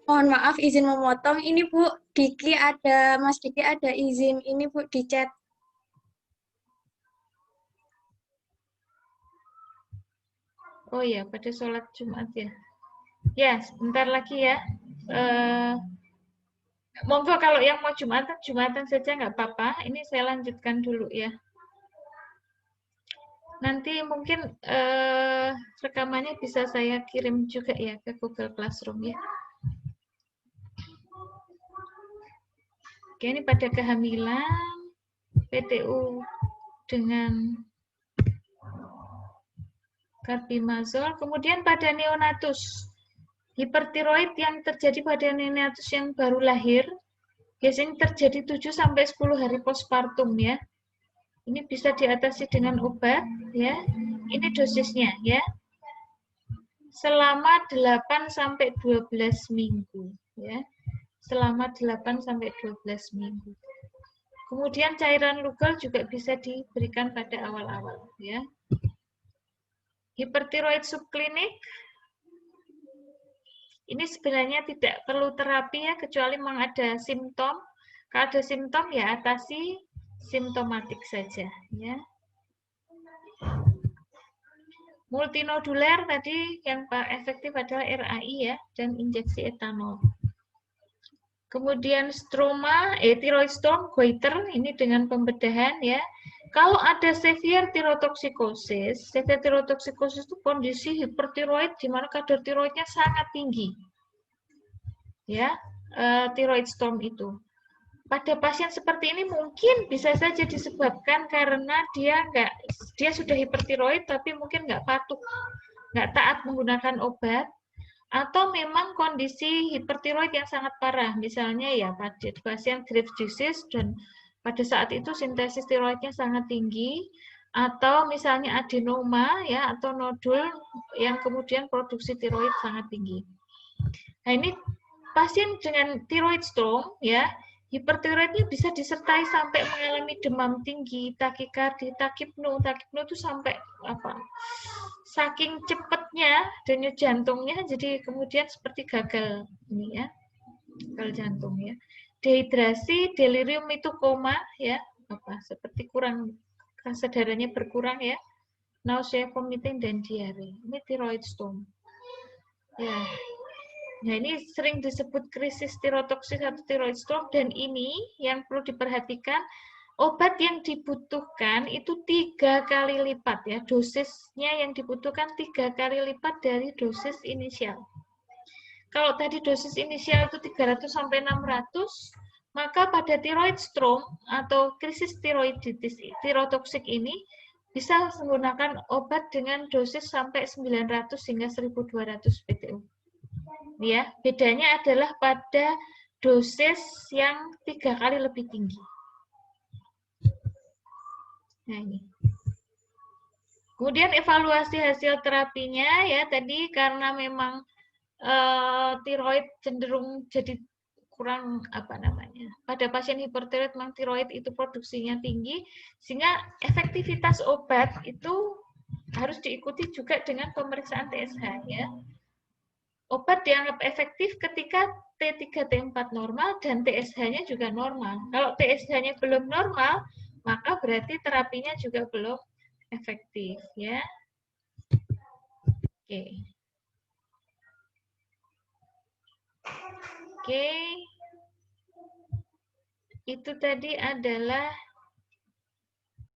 maaf izin memotong. Ini Bu, Mas Diki ada izin ini Bu di chat. Oh ya, pada sholat Jumat ya. Ya, sebentar lagi ya. Monggo kalau yang mau Jumatan saja nggak apa-apa. Ini saya lanjutkan dulu ya. Nanti mungkin rekamannya bisa saya kirim juga ya ke Google Classroom ya. Oke, ini pada kehamilan, PTU dengan carbimazole, kemudian pada neonatus, hipertiroid yang terjadi pada neonatus yang baru lahir, biasanya terjadi 7-10 hari postpartum ya. Ini bisa diatasi dengan obat ya. Ini dosisnya ya. Selama 8-12 minggu ya. Selama 8-12 minggu. Kemudian cairan lugol juga bisa diberikan pada awal-awal ya. Hipertiroid subklinik ini sebenarnya tidak perlu terapi ya, kecuali memang ada simptom. Kalau ada simptom ya atasi simptomatik saja ya. Multinodular tadi yang efektif adalah RAI ya dan injeksi etanol. Kemudian stroma, thyroid storm, goiter, ini dengan pembedahan ya. Kalau ada severe thyrotoxicosis itu kondisi hipertiroid di mana kadar tiroidnya sangat tinggi. Ya, thyroid storm itu. Pada pasien seperti ini mungkin bisa saja disebabkan karena dia sudah hipertiroid tapi mungkin nggak patuh, nggak taat menggunakan obat, atau memang kondisi hipertiroid yang sangat parah, misalnya ya pada pasien Graves' disease dan pada saat itu sintesis tiroidnya sangat tinggi, atau misalnya adenoma ya atau nodul yang kemudian produksi tiroid sangat tinggi. Nah ini pasien dengan thyroid storm ya, hipertiroidnya bisa disertai sampai mengalami demam tinggi, takikardi, takipnu itu sampai saking cepatnya denyut jantungnya jadi kemudian seperti gagal ini ya, gagal jantung ya. Dehidrasi, delirium itu koma ya, seperti kurang rasa darahnya berkurang ya, nausea, vomiting dan diare. Ini thyroid storm. Ya. Nah, ini sering disebut krisis tirotoksik atau thyroid storm, dan ini yang perlu diperhatikan, obat yang dibutuhkan itu 3 kali lipat ya, dosisnya yang dibutuhkan 3 kali lipat dari dosis inisial. Kalau tadi dosis inisial itu 300 sampai 600, maka pada thyroid storm atau krisis tiroiditis tirotoksik ini bisa menggunakan obat dengan dosis sampai 900 hingga 1200 PTU. Ya, bedanya adalah pada dosis yang 3 kali lebih tinggi. Nah, ini. Kemudian evaluasi hasil terapinya ya, tadi karena memang tiroid cenderung jadi kurang pada pasien hipertiroid memang tiroid itu produksinya tinggi, sehingga efektivitas obat itu harus diikuti juga dengan pemeriksaan TSH ya. Obat dianggap efektif ketika T3, T4 normal dan TSH-nya juga normal. Kalau TSH-nya belum normal, maka berarti terapinya juga belum efektif ya. Oke. Oke. Itu tadi adalah